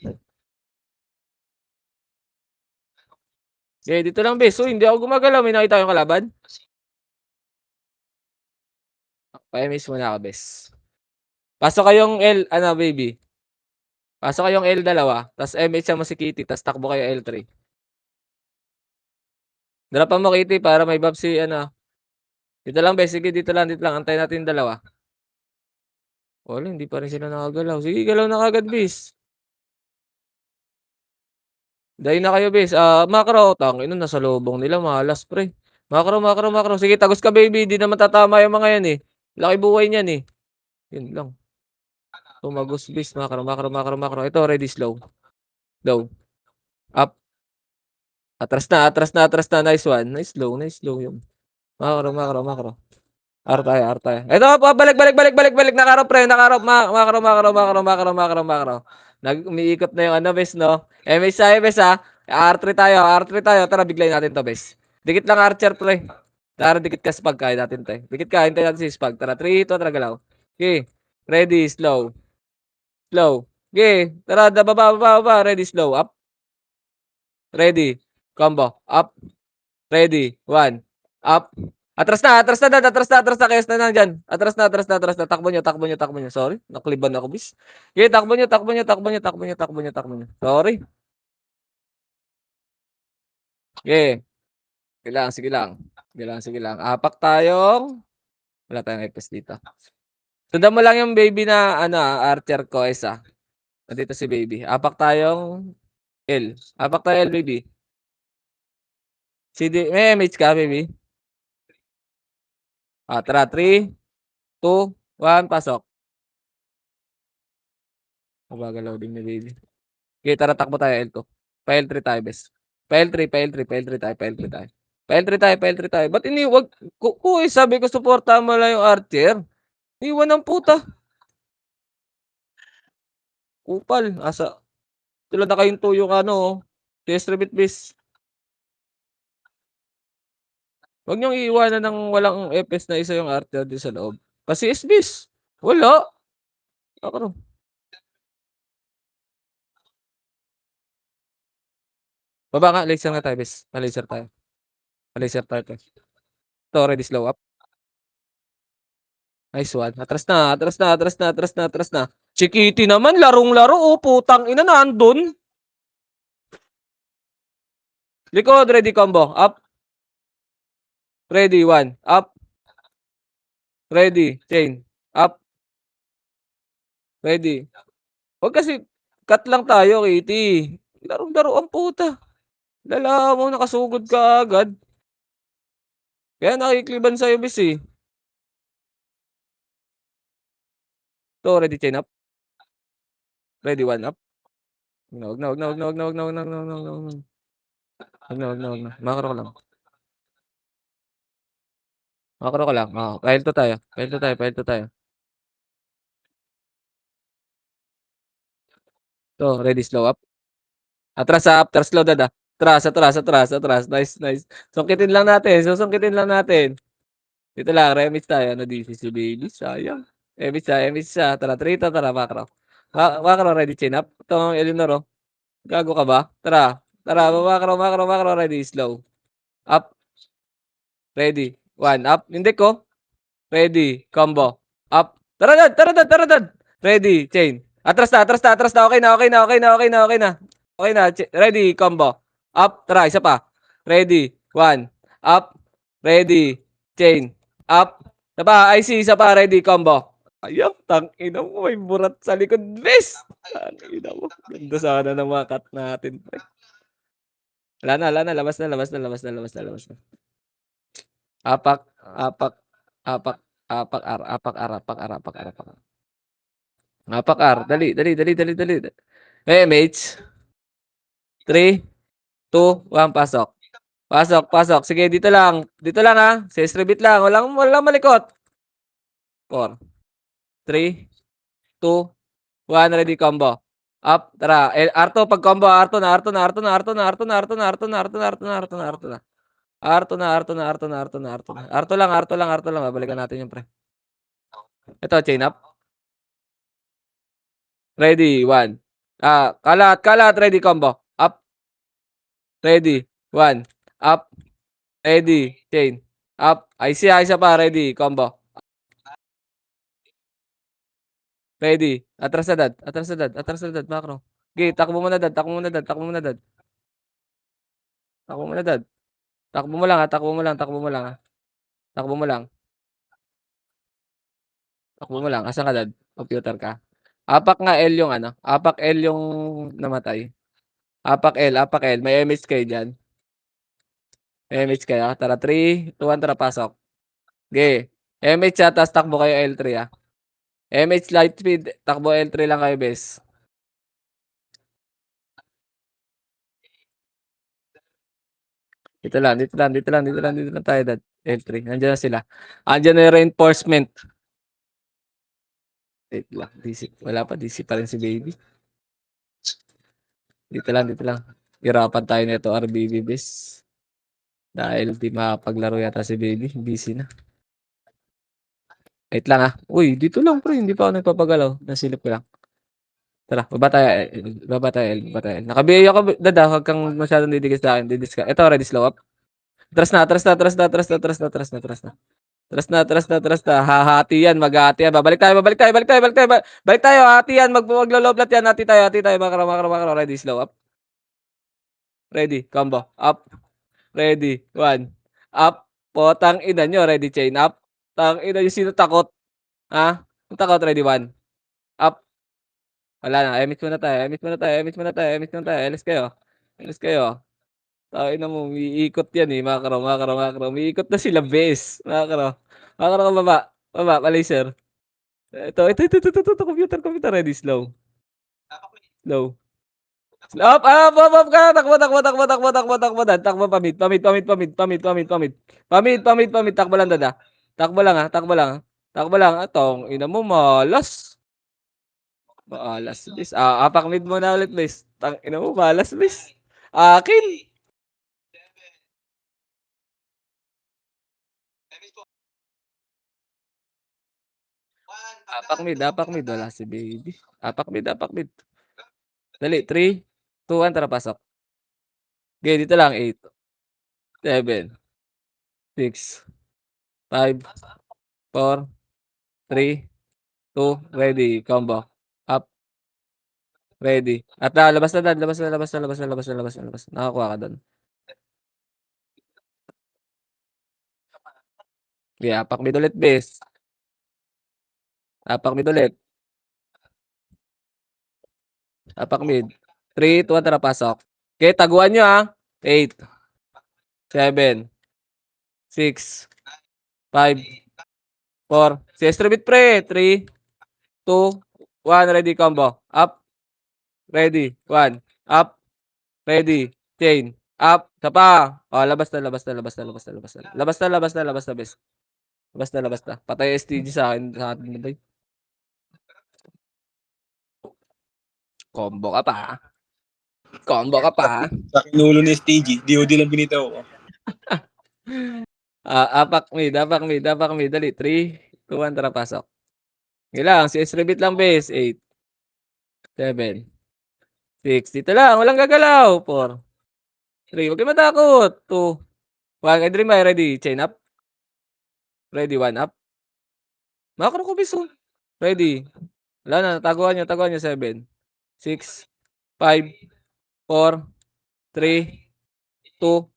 Okay, dito lang, bes. So, hindi ako gumagalaw. May nakita yung kalaban. Pa-MS muna ako, bes. Pasok kayong L, baby. Pasok kayong L dalawa. Tapos MH mo si Kitty. Tapos takbo kayo L3. Dalapan mo, Kitty, para may buff si, Dito lang, bes. Sige, dito lang. Antayin natin yung dalawa. Wala, hindi pa rin sila nakagalaw. Sige, galaw na kagad, bes. Dahil na kayo, bes. Makro. Tangin, nasa lobong nila. Malas, pre. Makro. Sige, tagos ka, baby. Di naman tatama yung mga yan, eh. Laki buhay niyan, eh. Yun lang. Tumagos, bes. Makro. Ito, ready, slow. Low. Up. Atras na. Nice one. Nice low yung. Makro. R tayo. Ito, balik. Nakarop, pre. Makro. Umiikot na yung bes, no? MH tayo, bes, ha? R3 tayo. Tara, biglayin natin to, bes. Dikit lang, Archer, pre. Tara, dikit ka spag. Kaya natin, te. Dikit ka, hintayin natin si spag. Tara, 3, 2, tara, galaw. Okay. Ready, slow. Okay. Tara, baba. Ready, slow. Up. Ready. Combo. Up. Ready. 1. Up. Atras na. Kayos na nandyan. Atras na. Takbo nyo. Sorry. Nakliban ako, bis. Okay, takbo nyo. Sorry. Okay. Sige lang. Apak tayong wala tayong epes dito. Sundan mo lang yung baby na archer ko isa. Nandito si baby. Apak tayong L. Apak tayo L, baby. CD, may MH ka, baby? Tara, 3, 2, 1, pasok. Mabagal loading ni baby. Okay, tara, takbo tayo L2. Pa-L3 tayo, bes. Pa-L3 tayo. Pa-L3 tayo. Ba't iniwag? Sabi ko, supportahan mo lang yung archer. Iwan ng puta. Kupal. Tulad na kayong tuyong TS Rebit bis. Huwag niyong iiwanan ng walang FS na isa yung archer din sa loob. Kasi SBs. Wala. Ako. Baba nga, laser nga tayo, bes. Laser tayo. Ito, ready, slow up. Nice one. Atras na. Chikiti naman, larong-laro. Putang ina, nandun. Likod, ready, combo. Up. Ready, 1. Up. Ready, chain. Up. Ready. Huwag kasi, cut lang tayo, Kitty. Larong-laro ang puta. Lala mo, nakasugod ka agad. Kaya nakikliban sa'yo, bis eh. Ito, ready, chain up. Ready, 1 up. Huwag na. Makro ko lang. Pile to tayo. Ito, ready, slow up. Atras slow dada. Atras. Nice. Susungkitin lang natin. Dito lang, remix tayo. DC si baby, sayang. Remix siya. Tara, trito, tara, makro. Makro, ready, chin up. Ito, Eleanor, gago ka ba? Tara, makro, ready, slow. Up. Ready. 1, up. Hindi ko. Ready, combo. Up. Tara dad. Ready, chain. Atras na. Okay na. Ready, combo. Up, tara, isa pa. Ready, 1. Up. Ready, chain. Up. Isa pa, ready, combo. Ayun, tangina mo, may burat sa likod, bes. Tangina mo. Ganda sana ng mga cut natin. Wala na, labas na. Apak. Dali. MH. 3, 2, 1, pasok. Sige, dito lang ha. Sesrebit lang. Walang malikot. 4, 3, 2, 1, ready, combo. Up, tara. Arto, pag combo, Arto na. Arto na. Babalikan natin yung pre. Ito, chain up. Ready, 1. Kalat, ready, combo. Up. Ready, 1. Up. Ready, chain. Up. Isa pa, ready, combo. Ready. Atras na dad, makro. Okay, takbo mo na dad. Takbo mo lang. Asan ka dad? Computer ka. Apak nga L yung Apak L yung namatay. Apak L. May MH kayo dyan. Tara, 3, 2, 1, tara, pasok. Okay. MH tapos takbo kayo L3 MH light speed, takbo L3 lang kayo, bes. Dito lang tayo, dad. L3. Nandiyan na sila. Andiyan na yung reinforcement. Wait lang. DC. Wala pa. DC pa rin si baby. Dito lang. Hirapan tayo nito, RBB, bes. Dahil di makapaglaro yata si baby. Busy na. Wait lang Uy, dito lang, pre. Hindi pa ako nagpapagalaw. Nasilip ko lang. Tara, baba tayo. Nakabiyay ako, dada. Huwag kang masyadong didikis sa akin. Ito, ready, slow up. Atras na. Hahati yan, maghahati yan. Balik tayo. Hati yan, magloloblat yan. Hati tayo. Makro. Ready, slow up. Ready, combo. Up. Ready. 1. Up. Potang ina nyo. Ready, chain up. Tang ina nyo. Sino takot? Ha? Yung takot, ready, 1. Up. Wala na. Emit muna tayo. Emit muna tayo. Emit muna tayo. Emit muna tayo. Alis kayo. Alis kayo. Tangin na mo. Umiikot yan eh. Makro. Umiikot na sila, base. Makro ka baba. Baba. Palaser. Ito. Computer. Ready, slow. Slow. Up, ka. Takbo. Takbo, pamid. Takbo lang, dada. Takbo lang. Atong, ina mo, malas. Malas, bis. Apak mid mo na ulit, bis. Tang, ina mo, malas, bis. Akin. Apak mid. Wala si baby. Apak mid. Dali, 3, 2, 1, tara, pasok. Okay, dito lang, 8, 7, 6, 5, 4, 3, 2, ready, combo. Up. Ready. At labas na. Nakakuha ka doon. Okay, apak mid ulit, base. Apak mid ulit. Apak mid. 3, 2, 1, tara, pasok. Okay, taguan nyo, 8, 7, 6, 5, 4. Si Estrabit, pre. 3, 2, 1, ready, combo. Up. Ready. 1. Up. Ready. Chain. Up. Isa pa. Labas na, bes. Labas na. Patay STG sa atin na, bay. Combo ka pa. Sa kinulo ni STG, DOD lang binitaw ko. Apak mid. Dali. 3, 2, 1, tara, pasok. Ilang, si Esrebit lang, base. 8, 7, 6. Dito lang, walang gagalaw. 4, 3, huwag kayo matakot. 2, 1, Dream, ready. Chain up. Ready, 1 up. Makro ko, biso. Ready. Wala na, taguan nyo. 7, 6, 5, 4, 3, 2,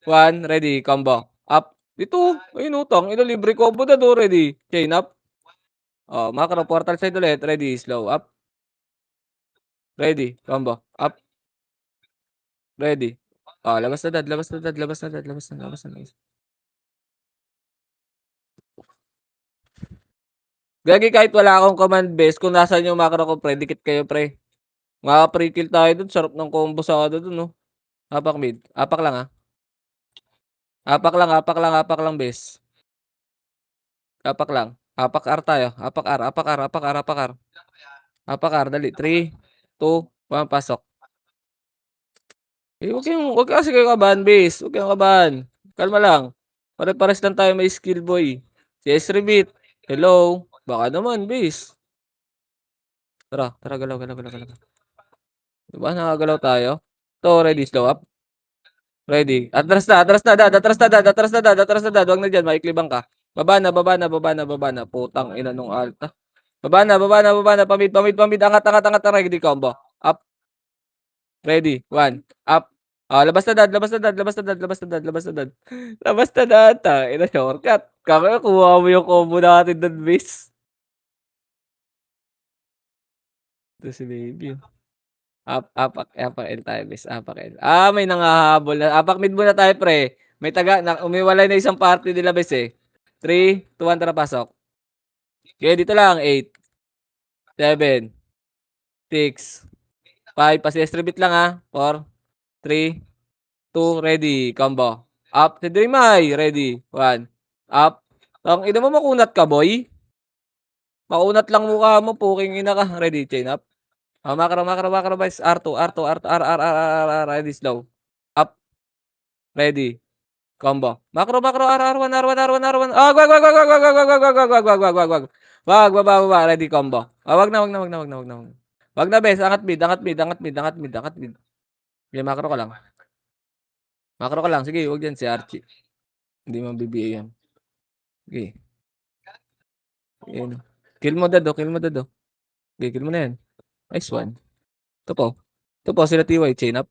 1, ready, combo. Up. Dito, ayun, utang. Ito, libre combo na do, ready. Chain up. Macro, portal side ulit. Ready, slow up. Ready, combo. Up. Ready. Labas na. Gagi, kahit wala akong command base, kung nasan yung macro ko, pre, dikit kayo, pre. Mga pre kill tayo dun. Sarap ng combo sa ano dun, no? Apak mid. Apak lang, Apak lang, base. Apak lang. Apak R tayo. Apak R, dali. 3, 2, 1, pasok. Huwag kasi kayo kabahan, base. Huwag kayong kabahan. Kalma lang. Pare-pares lang tayo may skill, boy. Si Esrebit. Hello. Baka naman, base. Tara, galaw. Diba, nakagalaw tayo? To, ready, slow up. Ready. Atras na, dad. Huwag na dyan, maiklibang ka. Baba na. Putang ina nung alta. Baba na. Pamid. Angat. Ready, combo. Up. Ready. 1. Up. Labas na, dad. Ina, shortcut. Kuha mo yung combo natin doon, base. Ito si baby. Apak L tayo, base. Apak L. May nangahabol na. Apak mid muna tayo, pre. May umiwalay na isang party nila, base, eh. 3, 2, 1, tara, pasok. Okay, dito lang. 8, 7, 6, 5. Pasi-estribit lang, 4, 3, 2, ready. Combo. Up. Si Dreamay. Ready. 1. Up. Ang ina mo, makunat ka, boy. Makunat lang mukha mo. Puking ina ka. Ready. Chain up. Macro, guys. R2. Ready. Slow. Up. Ready. Combo. Macro. R1. Wag. Baba. Ready. Combo. Wag na. Wag na, bes. Angat mid. Okay, macro ka lang. Sige, wag dyan si Archie. Hindi mabibigay yan. Okay. Ayan. Kill mo, dad. Okay, kill mo na yan. Nice one. Ito po, sila TY. Chain up.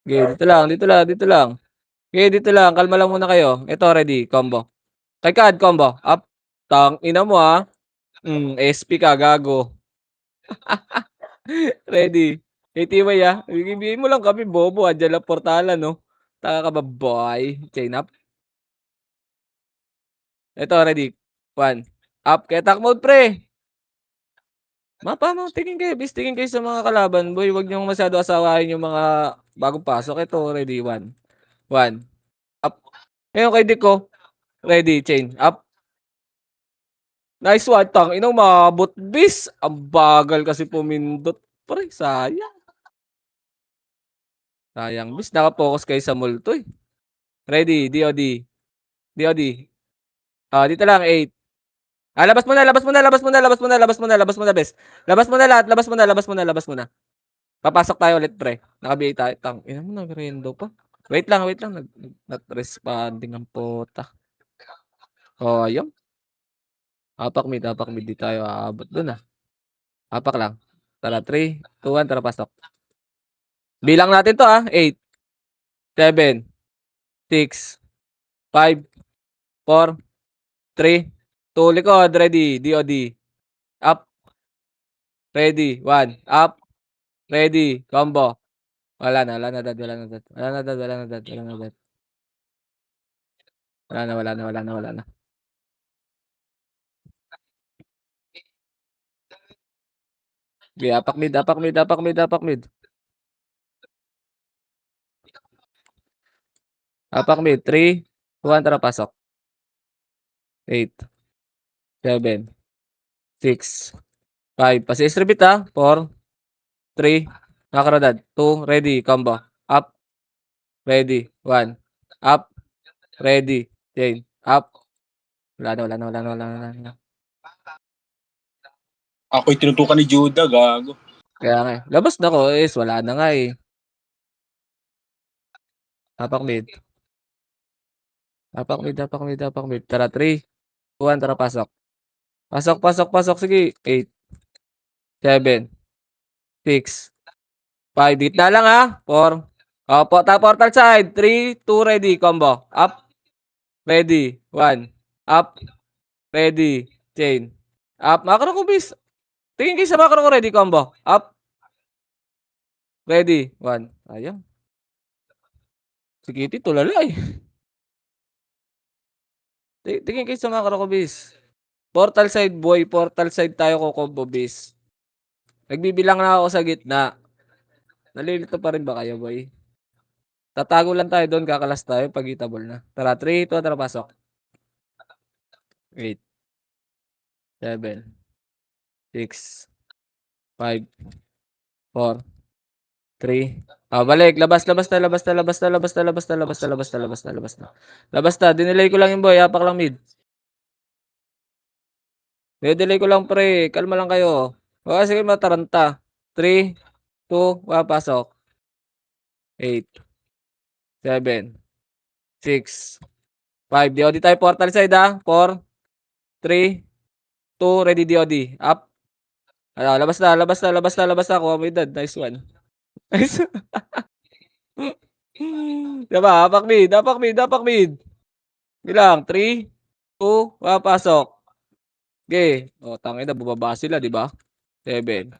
Okay, dito lang, dito lang, dito lang. Okay, dito lang. Kalma lang muna kayo. Ito, ready. Combo. Kay Kad, combo. Up. Tang, ina mo ha. SP ka, gago. Ready. ATY ah. Bigyan mo lang kami, bobo. Andiyan lang portalan, no? Taka ka ba, boy? Chain up. Ito, ready. 1. Up. Kaya attack mode, pre. Mapa mo, tingin kayo, bis. Tingin kayo sa mga kalaban, boy. Huwag niyong masyado asawahin yung mga bagong pasok. Ito, ready. 1. 1. Up. Ngayon kay Dico. Ready. Chain. Up. Nice one. Tang inang maabot, bis. Ang bagal kasi pumindot. Pre, sayang. Sayang, bis. Nakapokus kayo sa multo eh. Ready. DOD. DOD. Dito lang. 8. Labas muna, labas muna, labas muna, labas muna, labas muna, labas muna, bes. Labas muna lahat, labas muna, labas muna, labas muna. Papasok tayo ulit, pre. Naka-BA tayo. Tang ina mo, nag-rendo pa. Wait lang, wait lang. Not-responding ang puta. Ayun. Apak mid, di tayo aabot dun ah. Apak lang. Tara, 3, 2, 1, tara pasok. Bilang natin to ah. 8, 7, 6, 5, 4, 3, 2, likod, ready, DOD. Up. Ready, 1, up. Ready, combo. Wala na, wala na dad, wala na dad. Wala na dad, wala na dad, wala na dad. Wala na, wala na, wala na, wala na. Okay, apak mid, apak mid, apak mid, apak mid. Apak mid, 3, 2, 1, tara pasok. 8, 7, 6, 5. Pasi repeat ah. 4, 3, nakaradad. 2, ready, combo. Up. Ready, 1. Up. Ready, chain. Up. Wala na, wala na, wala na, wala na, wala na. Ako'y tinutukan ni Judah, gago. Kaya nga eh. Labas na ko is wala na nga eh. Apak mid. Apak mid, apak mid, apak mid. Tara, 3, 2, 1, tara pasok. Pasok, pasok, pasok. Sige. 8, 7, 6, 5. Gitna lang ha. 4. Opo, portal side. 3, 2, ready. Combo. Up. Ready. 1. Up. Ready. Chain. Up. Makro ko bis. Tingin kayo sa makro ko ready. Combo. Up. Ready. 1. Ayun. Si Kitty tulala eh. Tingin kayo sa makro ko bis. Portal side boy. Portal side tayo ko combo bis. Nagbibilang na ako sa gitna. Nalilito pa rin ba kayo boy? Tatago lang tayo doon. Kakalas tayo. Pag-hitable na. Tara 3, 2, tara pasok. 8, 7, 6, 5, 4, 3. Balik. Labas, labas na, labas na, labas na, labas na, labas na, labas na, labas na, labas na, labas na. Labas na. Dinelay ko lang yung boy. Hapak lang mid. Dinelay ko lang pre. Kalma lang kayo. O sige mataranta. 3, 2, pasok. 8, 7, 6, 5. DOD tayo portal side ha. 4, 3, 2, ready DOD. Up. Labas na, labas na, labas na, labas na. Kuha mo yung dad. Nice one. Nice. Diba? Apak mid, apak mid, apak mid. Bilang, 3, 2, pasok. Okay. Tangin na, bumaba sila, di ba? 7,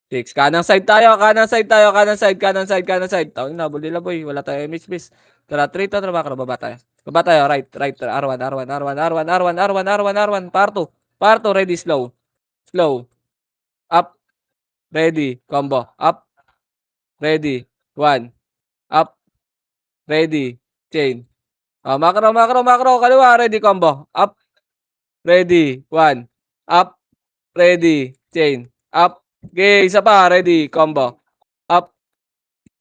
6. Kanang side tayo, kanang side tayo, kanang side, kanang side, kanang side. Tangin na, bully la boy. Wala tayo image base. Tara, 3 to, tara baba tayo. Baba tayo, right, R1, R1, R1, R1, R1, R1, R1, R1, Parto. Parto, ready, slow. Slow. Up. Ready, combo. Up. Ready. 1. Up. Ready. Chain. Macro, macro, macro. Kaliwa, ready, combo. Up. Ready. 1. Up. Ready. Chain. Up. Okay, isa pa. Ready. Combo. Up.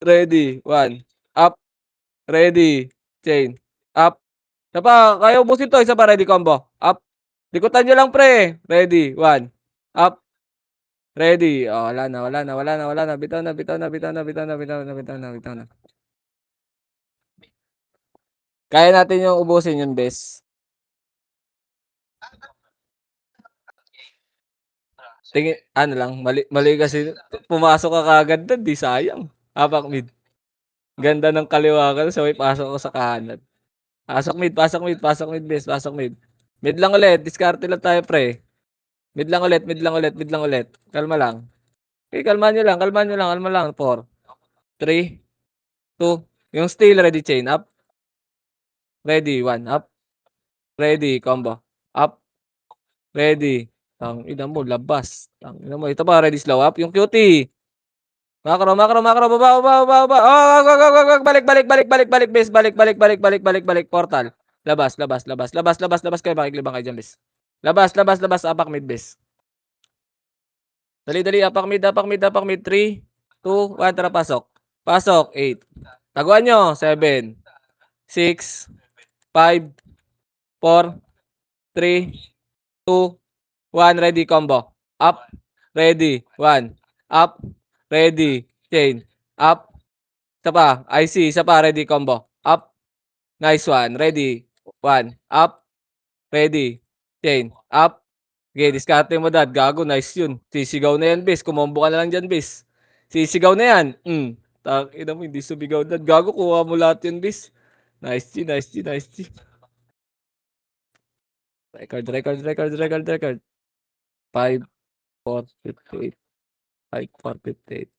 Ready. 1. Up. Ready. Chain. Up. Isa pa. Kaya ubusin to. Isa pa. Ready. Combo. Up. Likutan nyo lang, pre. Ready. 1. Up. Ready. Wala na, wala na, wala na, wala na. Bitaw na, bitaw na, bitaw na, bitaw na, bitaw na, bitaw na, bitaw na. Kaya natin yung ubusin yung best. Tingin, ano lang, mali kasi pumasok ka kagad doon, di sayang. Apak mid. Ganda ng kaliwa ko, so pasok ko sa kanan. Pasok mid, pasok mid, pasok mid, bes, pasok mid. Mid lang ulit, diskarte lang tayo, pre. Mid lang ulit, mid lang ulit, mid lang ulit. Kalma lang. Okay, kalma nyo lang, kalma nyo lang, kalma lang. 4, 3, 2, yung steal, ready, chain, up. Ready, 1, up. Ready, combo. Up. Ready. Ang ina mo, labas. Ang ina mo, ito pa, ready, slow up. Yung cutie. Makro, makro, makro, baba, baba, baba, baba. Oh, wag, balik, balik, balik, balik, balik, bes, balik, balik, balik, balik, balik, balik, portal. Labas, labas, labas, labas, labas, labas kayo, makiklibang kayo dyan, bes. Labas, labas, labas, apak mid, bes. Dali, dali, apak mid, apak mid, apak mid. 3, 2, 1, tara, pasok. Pasok, 8. Taguan nyo, 7, 6, 5, 4, 3, 2, 1, ready, combo. Up, ready, 1, up, ready, chain, up, isa pa, IC, isa pa, ready, combo, up, nice one, ready, 1, up, ready, chain, up, okay, diskarte mo dad, gago, nice yun, sisigaw na yan, bis, kumombo ka na lang dyan, bis, sisigaw na yan, ina mo, hindi sumigaw dad, gago, kuha mo lahat yun, bis, nice G, nice G, nice G, record, record, record, record, record, 5, 4, 58, 5, 4, 58.